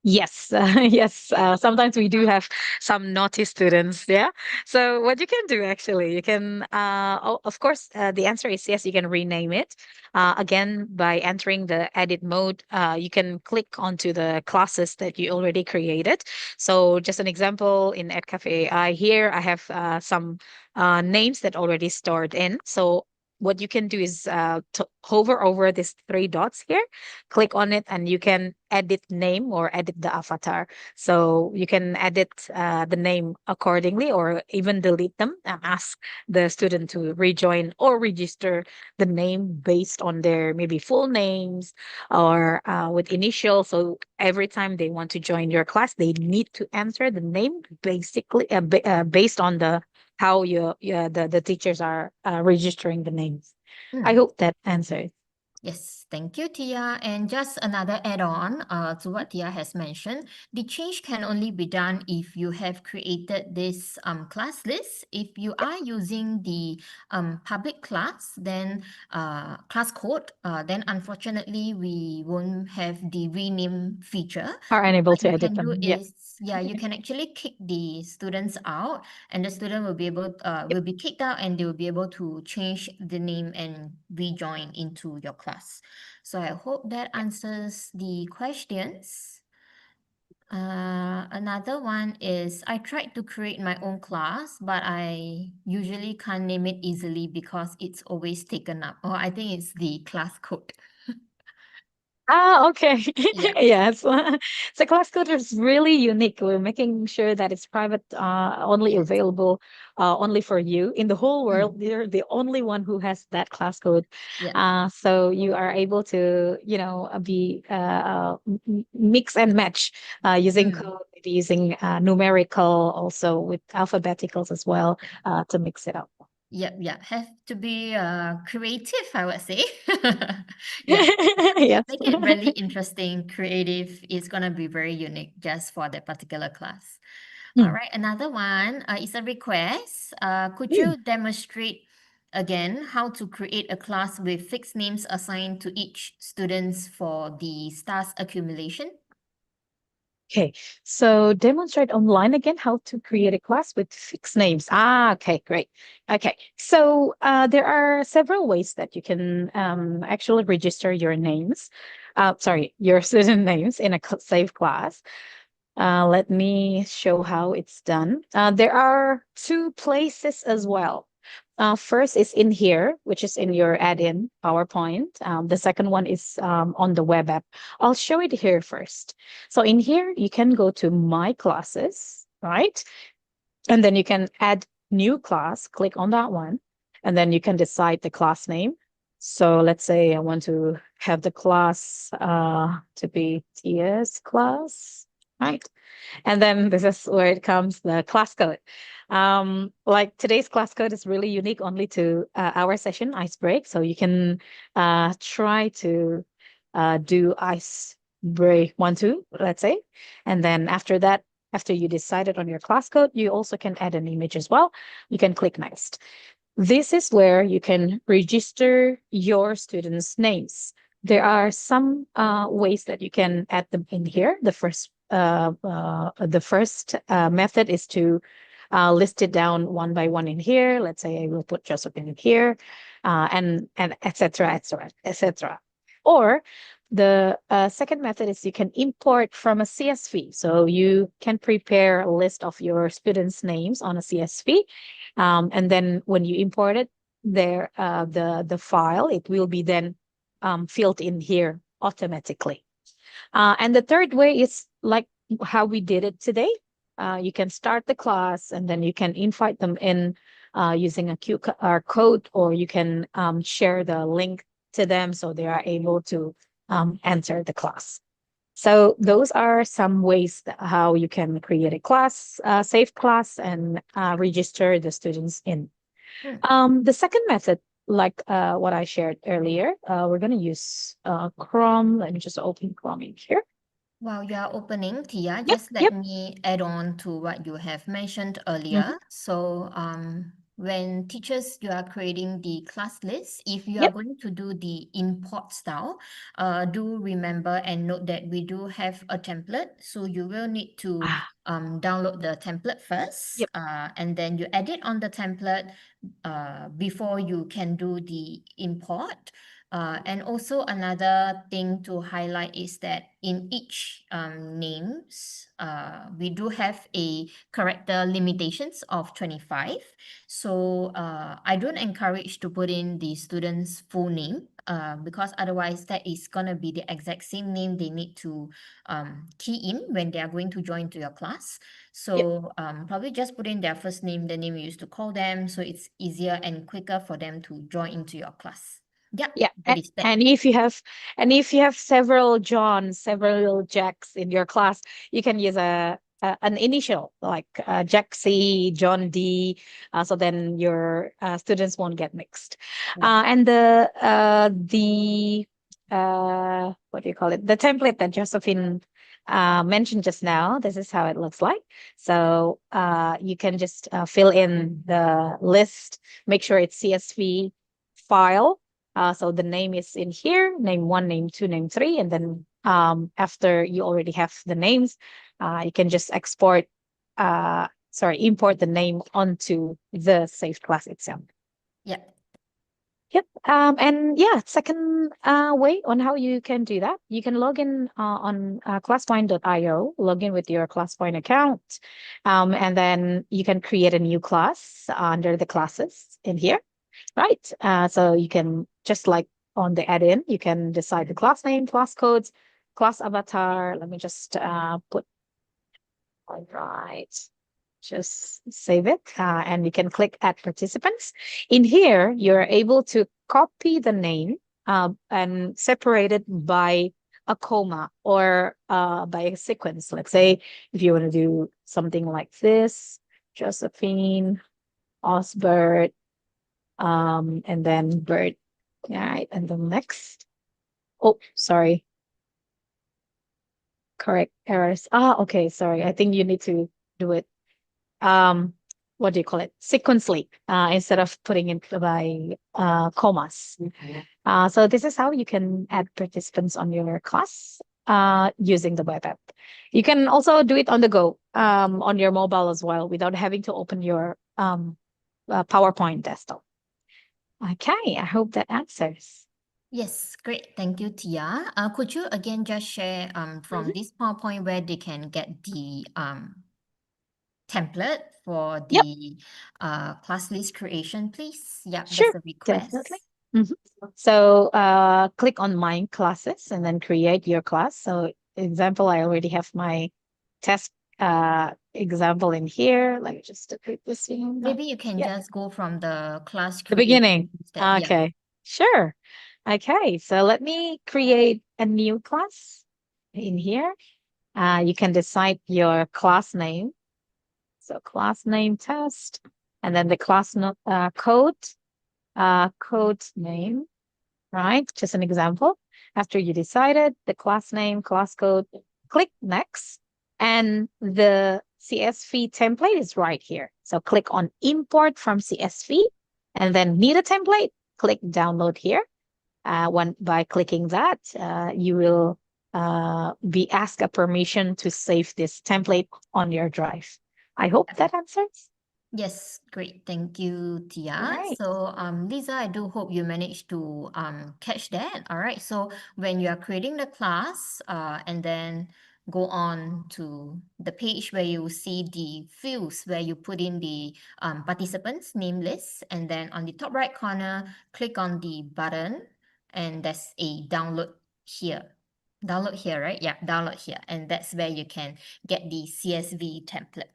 Yes, yes. Sometimes we do have some naughty students. Yeah. So what you can do actually, you can, of course, the answer is yes. You can rename it. Again, by entering the edit mode, you can click onto the classes that you already created. So just an example in EdCafe AI here, I have some names that already stored in. So what you can do is to hover over these three dots here, click on it, and you can edit name or edit the avatar. So you can edit the name accordingly or even delete them and ask the student to rejoin or register the name based on their maybe full names or with initial. So every time they want to join your class, they need to enter the name basically based on the how the teachers are registering the names. I Mm. hope that answers. Yes, thank you, Tia. And just another add-on to what Tia has mentioned, the change can only be done if you have created this class list. If you are using the public class, then class code, then unfortunately we won't have the rename feature. Are unable What to you edit can do them. Yeah. is, yeah, you can actually kick the students out, and the student will be Yep. will be kicked out, and they will be able to change the name and rejoin into your class. So I hope that answers the questions. Another one is, I tried to create my own class, but I usually can't name it easily because it's always taken up. Or I think it's the class code. Okay. Yeah. Yes. So class code is really unique. We're making sure that it's private, only Yes. available, only for you in the whole world. Mm. You're the only one who has that class code. Yeah. So you are able to, be mix and match using Mm. code, maybe using numerical, also with alphabeticals as well, to mix it up. Yep, yeah. Have to be creative, I would say. Yeah. Yes. Make it really interesting, creative. It's gonna be very unique just for that particular class. All Mm. right, another one is a request. Could Mm. you demonstrate again how to create a class with fixed names assigned to each students for the stars accumulation? Okay, so demonstrate online again how to create a class with fixed names. Okay, great. Okay, so there are several ways that you can actually register your names. Sorry, your student names in a safe class. Let me show how it's done. There are two places as well. First is in here, which is in your add-in PowerPoint. The second one is on the web app. I'll show it here first. So in here, you can go to My Classes, right? And then you can add new class, click on that one, and then you can decide the class name. So let's say I want to have the class to be TS class, right? And then this is where it comes the class code. Like today's class code is really unique only to our session, ice break. So you can try to do ice break 1, 2, let's say. And then after that, after you decided on your class code, you also can add an image as well. You can click next. This is where you can register your students' names. There are some ways that you can add them in here. The first method is to list it down one by one in here. Let's say I will put Josephine in here, and etc. etc. etc. Or the second method is you can import from a CSV. So you can prepare a list of your students' names on a CSV, and then when you import it, the file, it will be then filled in here automatically. And the third way is like how we did it today. You can start the class and then you can invite them in using a QR code, or you can share the link to them so they are able to enter the class. So those are some ways how you can create a class, safe class, and register the students in. The second method, like what I shared earlier, we're going to use Chrome. Let me just open Chrome in here. While you are opening, Tia, Yep, just let yep. me add on to what you have mentioned earlier. Hmm. So, when teachers, you are creating the class list, if you are Yep. going to do the import style, do remember and note that we do have a template. So you will need to Ah, download the template first, yep, and then you edit on the template before you can do the import. And also another thing to highlight is that in each names, we do have a character limitations of 25. So I don't encourage to put in the student's full name, because otherwise that is gonna be the exact same name they need to key in when they are going to join to your class. yep. So probably just put in their first name, the name you used to call them, so it's easier and quicker for them to join into your class. Yep, Yeah, that is that. and if you have several Johns, several Jacks in your class, you can use an initial like Jack C, John D, so then your students won't get mixed. Yeah. And the what do you call it? The template that Josephine mentioned just now. This is how it looks like. So you can just fill in the list, make sure it's CSV file, so the name is in here, name 1, name 2, name 3, and then after you already have the names, you can just import the name onto the saved class itself. Yeah. Yep. And yeah, second way on how you can do that, you can log in on classpoint.io, log in with your ClassPoint account, and then you can create a new class under the classes in here. Right. So you can just like on the add-in, you can decide the class name, class codes, class avatar. Let me just put all right. Just save it, and you can click add participants. In here, you're able to copy the name and separate it by a comma or by a sequence. Let's say if you want to do something like this, Josephine, Osbert, and then bird. All right, and then next. Oh, sorry. Correct errors. Okay, sorry. I think you need to do it. Um, what do you call it? Sequentially, instead of putting it by commas. So this is how you can add participants on your class using the web app. You can also do it on the go on your mobile as well without having to open your PowerPoint desktop. Okay, I hope that answers. Yes, great. Thank you, Tia. Could you again just share from Mhm. this PowerPoint where they can get the template for Yep, the class list creation, please? Yep, sure, that's a definitely. request. Mhm. So click on my classes and then create your class. So example, I already have my test example in here. Let me just put this in. Maybe you can Yeah, just go from the class the creation beginning. instead. Yeah. Okay, sure. Okay, so let me create a new class in here. You can decide your class name. So class name test, and then the class code name, right? Just an example. After you decided the class name, class code, click next. And the CSV template is right here. So click on import from CSV and then need a template, click download here. By clicking that, you will be asked a permission to save this template on your drive. I hope that answers. Yes, great. Thank you, All Tia. right. So, Lisa, I do hope you managed to catch that. All right. So when you are creating the class, and then go on to the page where you see the fields where you put in the participants name list, and then on the top right corner, click on the button, and there's a download here. Download here, right? Yeah, download here, and that's where you can get the CSV template.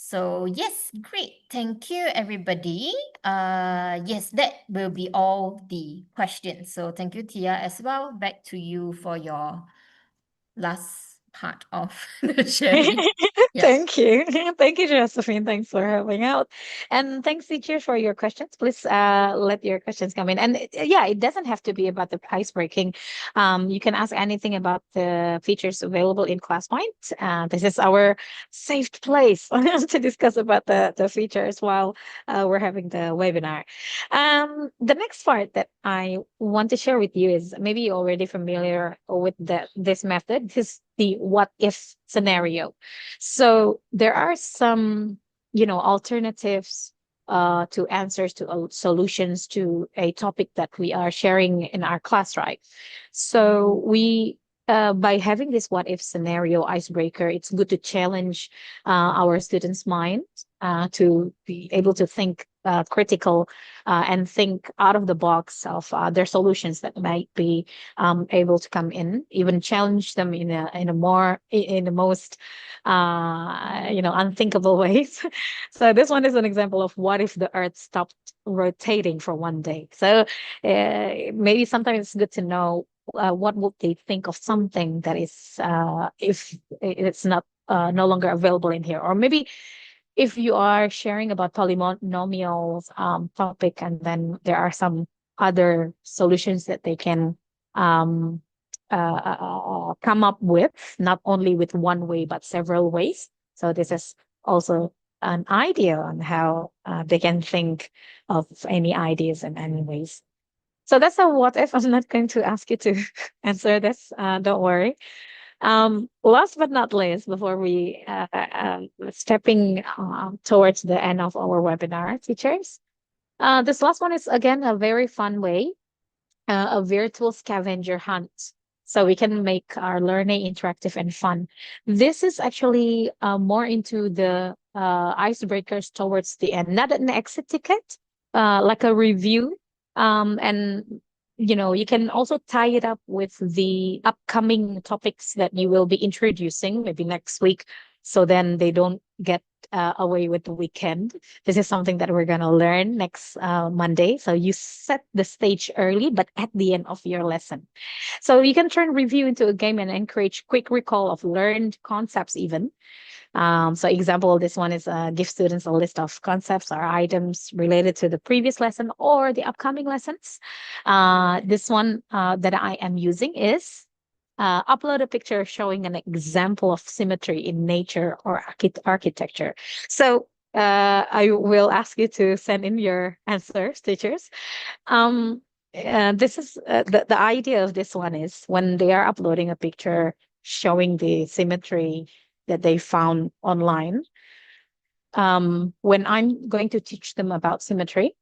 So yes, great. Thank you, everybody. Yes, that will be all the questions. So thank you, Tia, as well. Back to you for your last part of the sharing. Yeah. Thank you. Thank you, Josephine. Thanks for helping out. And thanks, teachers, for your questions. Please let your questions come in. And yeah, it doesn't have to be about the price breaking. You can ask anything about the features available in ClassPoint. This is our safe place to discuss about the features while we're having the webinar. The next part that I want to share with you is maybe you're already familiar with this method. This is the what if scenario. So there are some, alternatives to answers to solutions to a topic that we are sharing in our class, right? So by having this what if scenario icebreaker, it's good to challenge our students' mind to be able to think critical and think out of the box of their solutions that might be able to come in, even challenge them in the most unthinkable ways. So this one is an example of what if the Earth stopped rotating for one day. So maybe sometimes it's good to know what would they think of something that is if it's not no longer available in here, or maybe if you are sharing about polynomials topic, and then there are some other solutions that they can um, come up with, not only with one way but several ways. So this is also an idea on how they can think of any ideas in any ways. So that's a what if. I'm not going to ask you to answer this. Don't worry. Last but not least, before we stepping towards the end of our webinar, teachers, this last one is again a very fun way, a virtual scavenger hunt. So we can make our learning interactive and fun. This is actually more into the icebreakers towards the end, not an exit ticket, like a review. And you can also tie it up with the upcoming topics that you will be introducing maybe next week. So then they don't get away with the weekend. This is something that we're going to learn next Monday. So you set the stage early, but at the end of your lesson. So you can turn review into a game and encourage quick recall of learned concepts even. So example of this one is give students a list of concepts or items related to the previous lesson or the upcoming lessons. This one that I am using is upload a picture showing an example of symmetry in nature or architecture. So I will ask you to send in your answers, teachers. This is the idea of this one is when they are uploading a picture showing the symmetry that they found online. When I'm going to teach them about symmetry,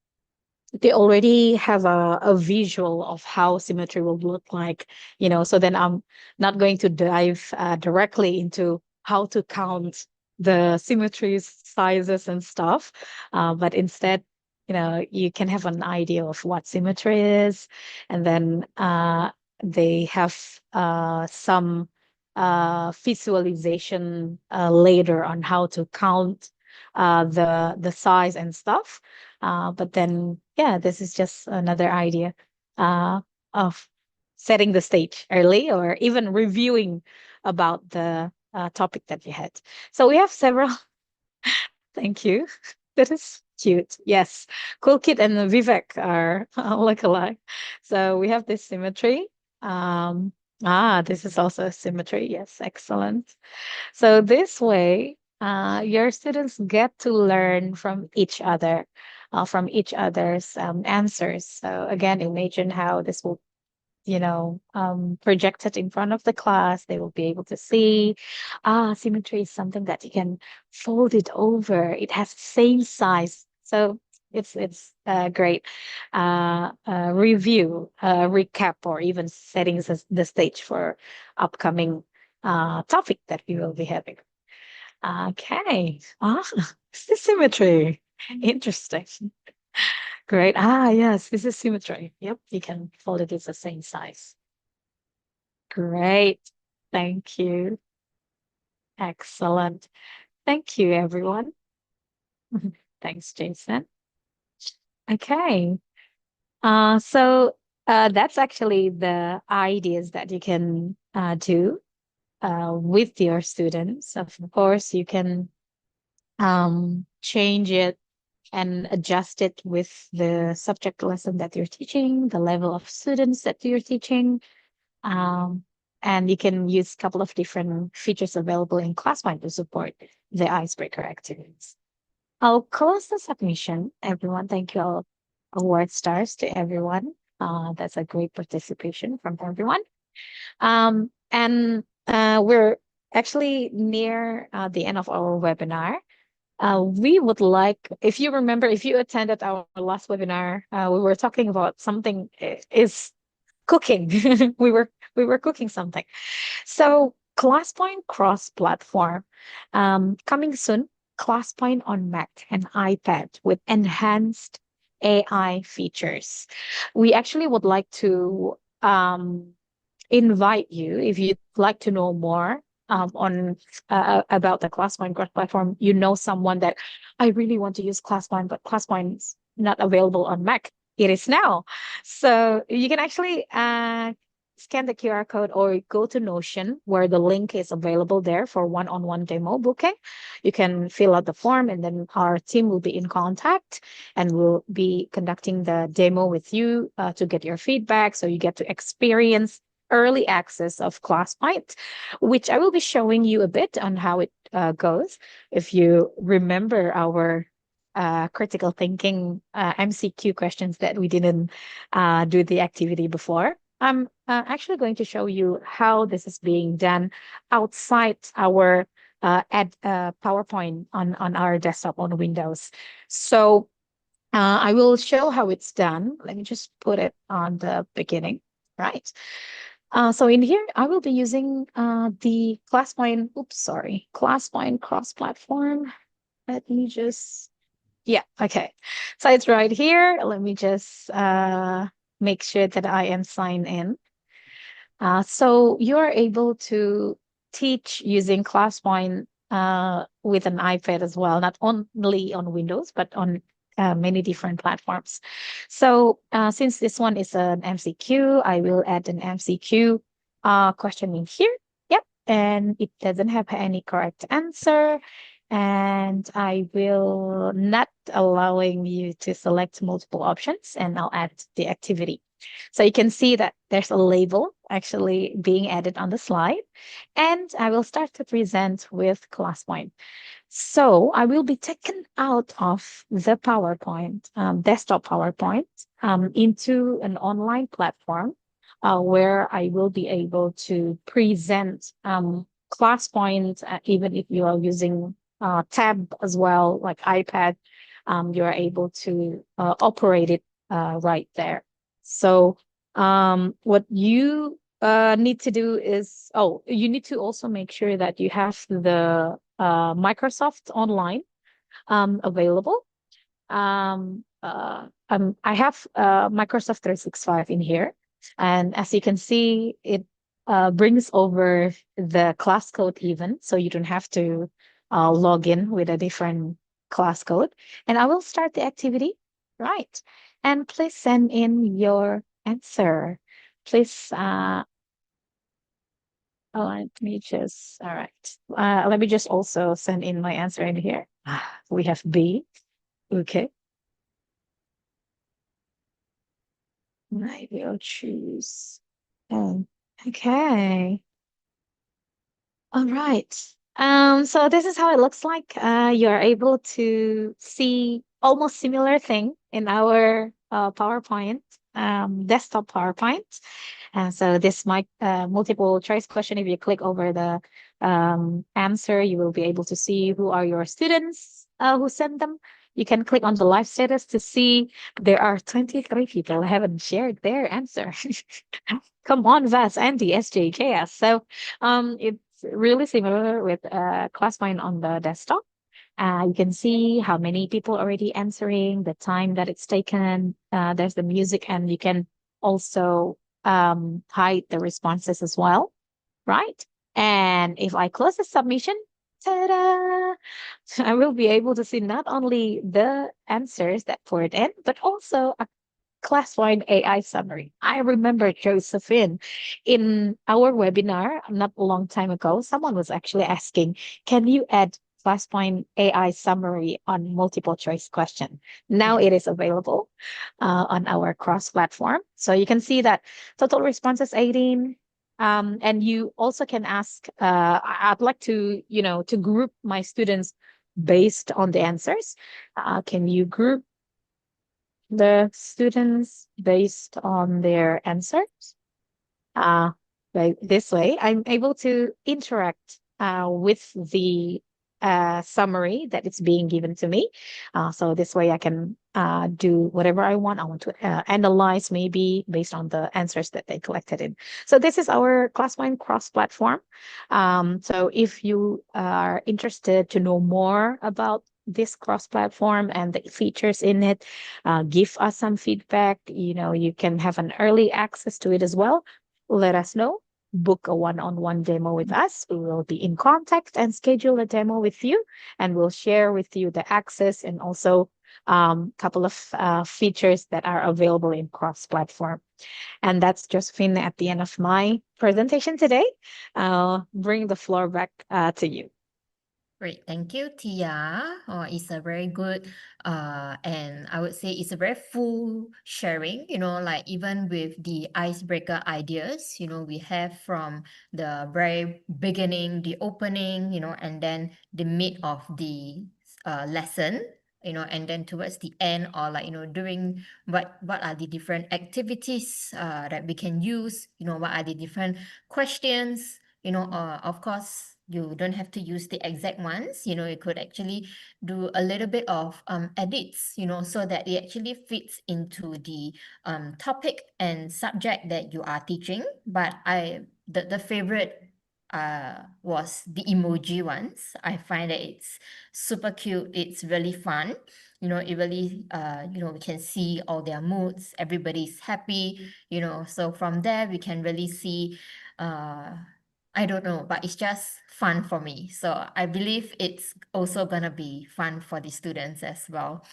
they already have a visual of how symmetry will look like, so then I'm not going to dive directly into how to count the symmetries, sizes and stuff, but instead you can have an idea of what symmetry is, and then they have some visualization later on how to count the size and stuff. But then, yeah, this is just another idea of setting the stage early or even reviewing about the topic that you had. So we have several. Thank you. That is cute. Yes. Cool Kid and Vivek are look alike. So we have this symmetry. Um, this is also a symmetry. Yes, excellent. So this way, your students get to learn from each other's answers. So again, imagine how this will projected in front of the class. They will be able to see. Symmetry is something that you can fold it over. It has the same size. So it's a great review, recap, or even setting the stage for upcoming topic that we will be having. Okay. It's the symmetry. Interesting. Great. Yes, this is symmetry. Yep, you can fold it. It's the same size. Great. Thank you. Excellent. Thank you, everyone. Thanks, Jason. Okay. So that's actually the ideas that you can do with your students. Of course, you can change it and adjust it with the subject lesson that you're teaching, the level of students that you're teaching. Um, and you can use a couple of different features available in ClassPoint to support the icebreaker activities. I'll close the submission, everyone. Thank you all. Award stars to everyone. That's a great participation from everyone. And we're actually near the end of our webinar. We would like, if you remember, if you attended our last webinar, we were talking about something is cooking. we were cooking something. So ClassPoint cross-platform, coming soon. ClassPoint on Mac and iPad with enhanced AI features. We actually would like to invite you if you'd like to know more on about the ClassPoint cross platform. You know someone that I really want to use ClassPoint, but ClassPoint is not available on Mac. It is now, so you can actually scan the QR code or go to Notion where the link is available there for one-on-one demo booking. You can fill out the form, and then our team will be in contact and will be conducting the demo with you to get your feedback, so you get to experience early access of ClassPoint, which I will be showing you a bit on how it goes. If you remember our critical thinking MCQ questions that we didn't do the activity before, I'm actually going to show you how this is being done outside our PowerPoint on our desktop on Windows. So I will show how it's done. Let me just put it on the beginning, right? So in here, I will be using the ClassPoint cross-platform. Let me just, yeah, okay. So it's right here. Let me just make sure that I am signed in. So you're able to teach using ClassPoint with an iPad as well, not only on Windows, but on many different platforms. So since this one is an MCQ, I will add an MCQ question in here. Yep, and it doesn't have any correct answer. And I will not allowing you to select multiple options, and I'll add the activity. So you can see that there's a label actually being added on the slide. And I will start to present with ClassPoint. So I will be taken out of the PowerPoint, desktop PowerPoint, into an online platform where I will be able to present ClassPoint, even if you are using tab as well, like iPad, you are able to operate it right there. So what you need to do is, you need to also make sure that you have the Microsoft Online available. I have Microsoft 365 in here. And as you can see, it brings over the class code even, so you don't have to log in with a different class code. And I will start the activity, right? And please send in your answer. Please, let me just, all right. Let me just also send in my answer in here. We have B. Okay. Maybe I'll choose. Oh, okay. All right. So this is how it looks like. You're able to see almost similar thing in our PowerPoint, desktop PowerPoint. So this might multiple choice question. If you click over the answer, you will be able to see who are your students who sent them. You can click on the live status to see there are 23 people who haven't shared their answer. Come on, Vas, Andy, SJKS. So it's really similar with ClassPoint on the desktop. You can see how many people already answering, the time that it's taken. There's the music, and you can also hide the responses as well, right? And if I close the submission, ta-da! I will be able to see not only the answers that poured in, but also a class-wide AI summary. I remember Josephine in our webinar not a long time ago. Someone was actually asking, "Can you add ClassPoint AI summary on multiple choice question?" Now it is available on our cross platform, so you can see that total responses 18. And you also can ask. I'd like to, to group my students based on the answers. Can you group the students based on their answers? Uh, like this way, I'm able to interact with the summary that is being given to me. So this way I can do whatever I want. I want to analyze maybe based on the answers that they collected in. So this is our ClassPoint cross-platform. So if you are interested to know more about this cross-platform and the features in it, give us some feedback. You can have an early access to it as well. Let us know. Book a one-on-one demo with us. We will be in contact and schedule a demo with you, and we'll share with you the access and also couple of features that are available in cross-platform. And that's Josephine at the end of my presentation today. I'll bring the floor back to you. Great, thank you, Tia. It's a very good, and I would say it's a very full sharing, like even with the icebreaker ideas, we have from the very beginning, the opening, and then the mid of the lesson, and then towards the end, or like, during what are the different activities that we can use, what are the different questions, of course, you don't have to use the exact ones. You could actually do a little bit of edits, so that it actually fits into the topic and subject that you are teaching. But the favorite was the emoji ones. I find that it's super cute. It's really fun. It really, we can see all their moods. Everybody's happy, so from there we can really see, I don't know, but it's just fun for me. So I believe it's also gonna be fun for the students as well.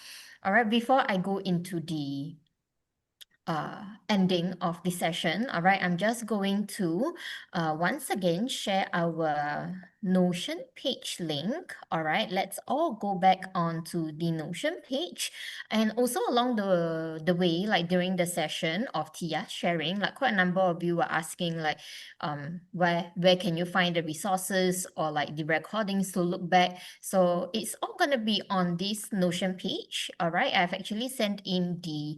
All right, before I go into the ending of the session, all right, I'm just going to once again share our Notion page link. All right, let's all go back onto the Notion page. And also along the way, like during the session of Tia sharing, like quite a number of you were asking like where can you find the resources or like the recordings to look back. So it's all gonna be on this Notion page. All right, I've actually sent in the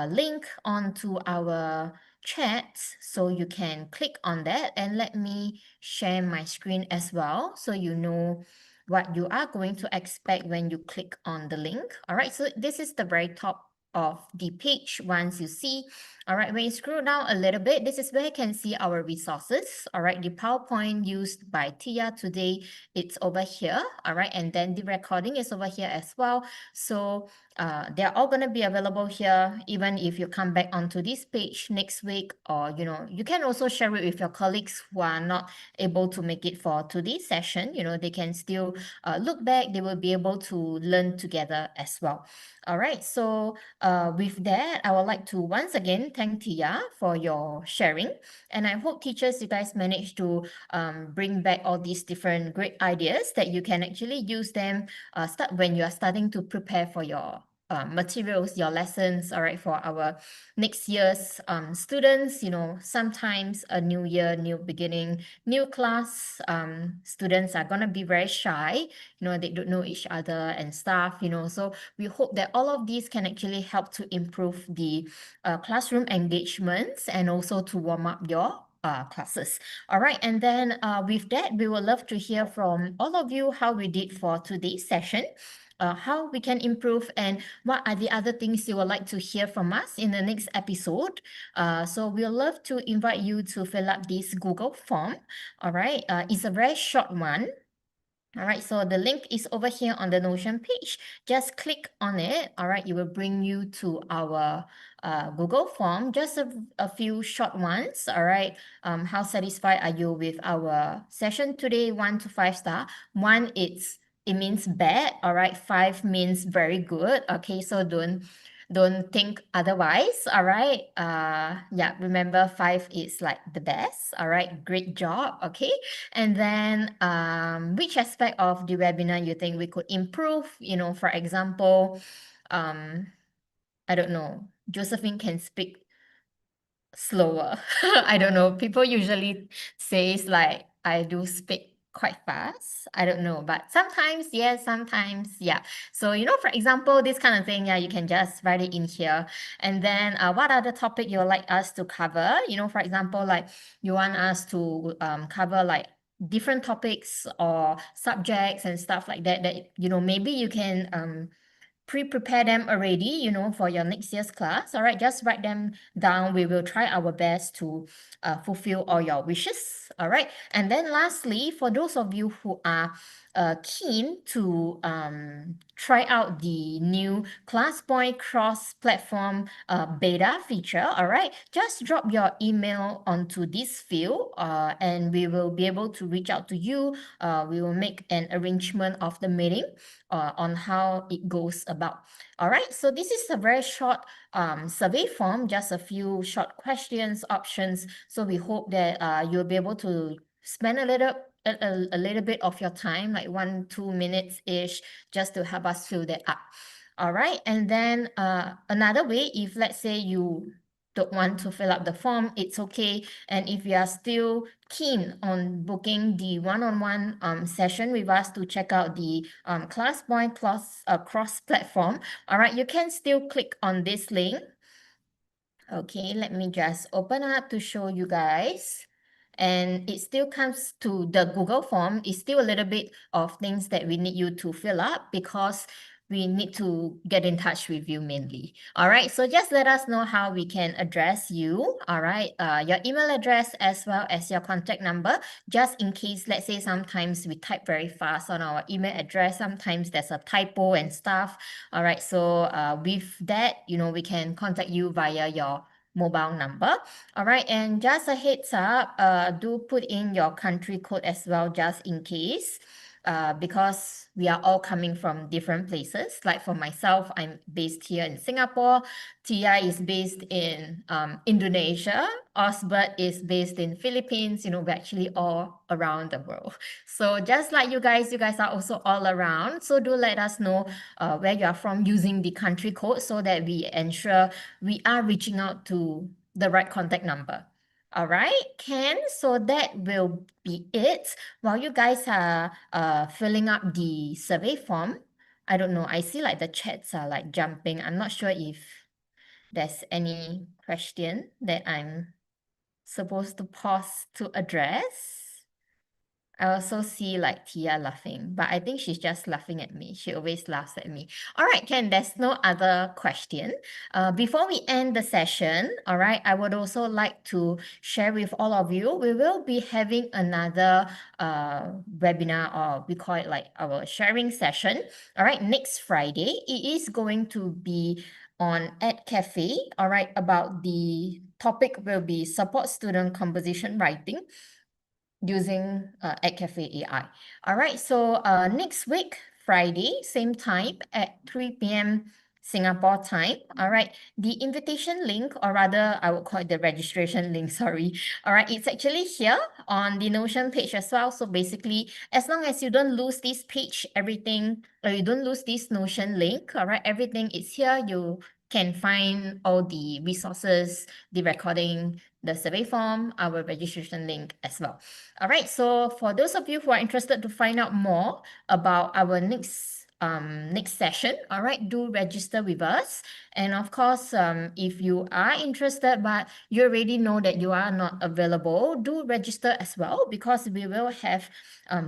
link onto our chat, so you can click on that, and let me share my screen as well so you know what you are going to expect when you click on the link. All right, so this is the very top of the page. Once you see, all right, when you scroll down a little bit, this is where you can see our resources. All right, the PowerPoint used by Tia today, it's over here. All right, and then the recording is over here as well. So they're all going to be available here, even if you come back onto this page next week, or you can also share it with your colleagues who are not able to make it for today's session. They can still look back. They will be able to learn together as well. All right, so with that, I would like to once again thank Tia for your sharing. And I hope teachers, you guys managed to bring back all these different great ideas that you can actually use them start when you are starting to prepare for your materials, your lessons, all right, for our next year's students. Sometimes a new year, new beginning, new class, students are gonna be very shy. They don't know each other and stuff. So we hope that all of these can actually help to improve the classroom engagements and also to warm up your classes. All right, and then with that, we would love to hear from all of you how we did for today's session, how we can improve, and what are the other things you would like to hear from us in the next episode. So we'd love to invite you to fill up this Google form. All right, it's a very short one. All right, so the link is over here on the Notion page. Just click on it. All right, it will bring you to our Google form, just a few short ones. All right, how satisfied are you with our session today? 1 to 5 star. 1, it means bad. All right, 5 means very good. Okay, so don't think otherwise. All right, yeah, remember 5 is like the best. All right, great job. Okay, and then which aspect of the webinar you think we could improve? For example, I don't know, Josephine can speak slower. I don't know. People usually says like I do speak quite fast. I don't know, but sometimes yes, sometimes yeah. So for example, this kind of thing, yeah, you can just write it in here. And then what other topic you would like us to cover? For example, like you want us to cover like different topics or subjects and stuff like that. That maybe you can pre-prepare them already, for your next year's class. All right, just write them down. We will try our best to fulfill all your wishes. All right, and then lastly, for those of you who are keen to try out the new ClassPoint cross-platform beta feature, all right, just drop your email onto this field and we will be able to reach out to you. We will make an arrangement of the meeting on how it goes about. All right, so this is a very short survey form, just a few short questions, options. So we hope that you'll be able to spend a little bit of your time, like 1-2 minutes-ish, just to help us fill that up. All right, and then another way, if let's say you don't want to fill up the form, it's okay. And if you are still keen on booking the one-on-one session with us to check out the ClassPoint cross platform, all right, you can still click on this link. Okay, let me just open up to show you guys. And it still comes to the Google form. It's still a little bit of things that we need you to fill up because we need to get in touch with you mainly. All right, so just let us know how we can address you. All right, your email address as well as your contact number, just in case, let's say sometimes we type very fast on our email address. Sometimes there's a typo and stuff. All right, so with that, we can contact you via your mobile number. All right, and just a heads up, do put in your country code as well, just in case. Because we are all coming from different places. Like for myself, I'm based here in Singapore. Tia is based in Indonesia. Osbert is based in Philippines. We're actually all around the world. So just like you guys are also all around. So do let us know where you are from using the country code so that we ensure we are reaching out to the right contact number. All right, Ken, so that will be it. While you guys are filling up the survey form, I don't know, I see like the chats are like jumping. I'm not sure if there's any question that I'm supposed to pause to address. I also see like Tia laughing, but I think she's just laughing at me. She always laughs at me. All right, Ken, there's no other question. Before we end the session, all right, I would also like to share with all of you, we will be having another webinar, or we call it like our sharing session, all right, next Friday. It is going to be on EdCafe, all right, about the topic will be support student composition writing using EdCafe AI. All right, so next week, Friday, same time at 3 p.m. Singapore time. All right, the invitation link, or rather, I would call it the registration link, sorry. All right, it's actually here on the Notion page as well. So basically, as long as you don't lose this page, everything, or you don't lose this Notion link, all right, everything is here. You can find all the resources, the recording, the survey form, our registration link as well. All right, so for those of you who are interested to find out more about our next session, all right, do register with us. And of course, if you are interested but you already know that you are not available, do register as well, because we will have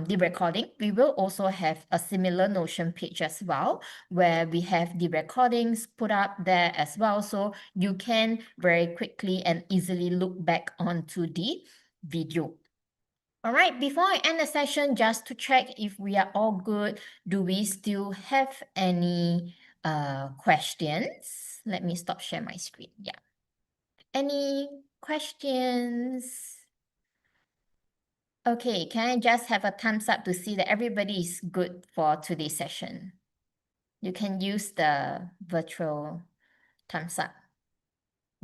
the recording. We will also have a similar Notion page as well, where we have the recordings put up there as well, so you can very quickly and easily look back onto the video. All right, before I end the session, just to check if we are all good, do we still have any questions? Let me stop share my screen. Yeah. Any questions? Okay, can I just have a thumbs up to see that everybody is good for today's session? You can use the virtual thumbs up.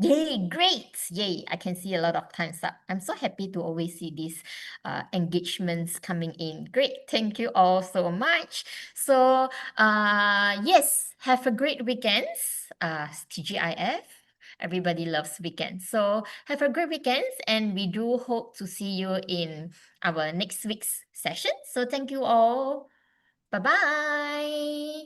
Yay, great. Yay, I can see a lot of thumbs up. I'm so happy to always see these engagements coming in. Great, thank you all so much. So yes, have a great weekend. TGIF, everybody loves weekends. So have a great weekend, and we do hope to see you in our next week's session. So thank you all. Bye-bye.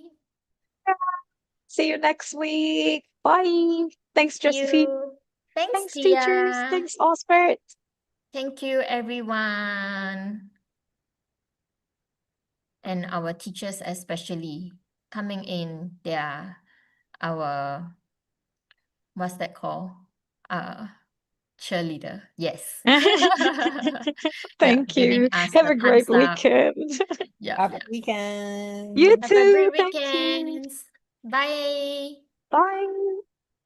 See you next week. Bye. Thanks, See Josephine. you. Thanks, Thanks, teachers. Tia. Thanks, Osbert. Thank you, everyone. And our teachers especially coming in. They are our, what's that called? Cheerleader. Yes. Yeah, Thank giving you. us Have the a great thumbs up. weekend. Yeah, Happy yeah. You weekend. Have a too. great Thank you. weekend. Bye. Bye.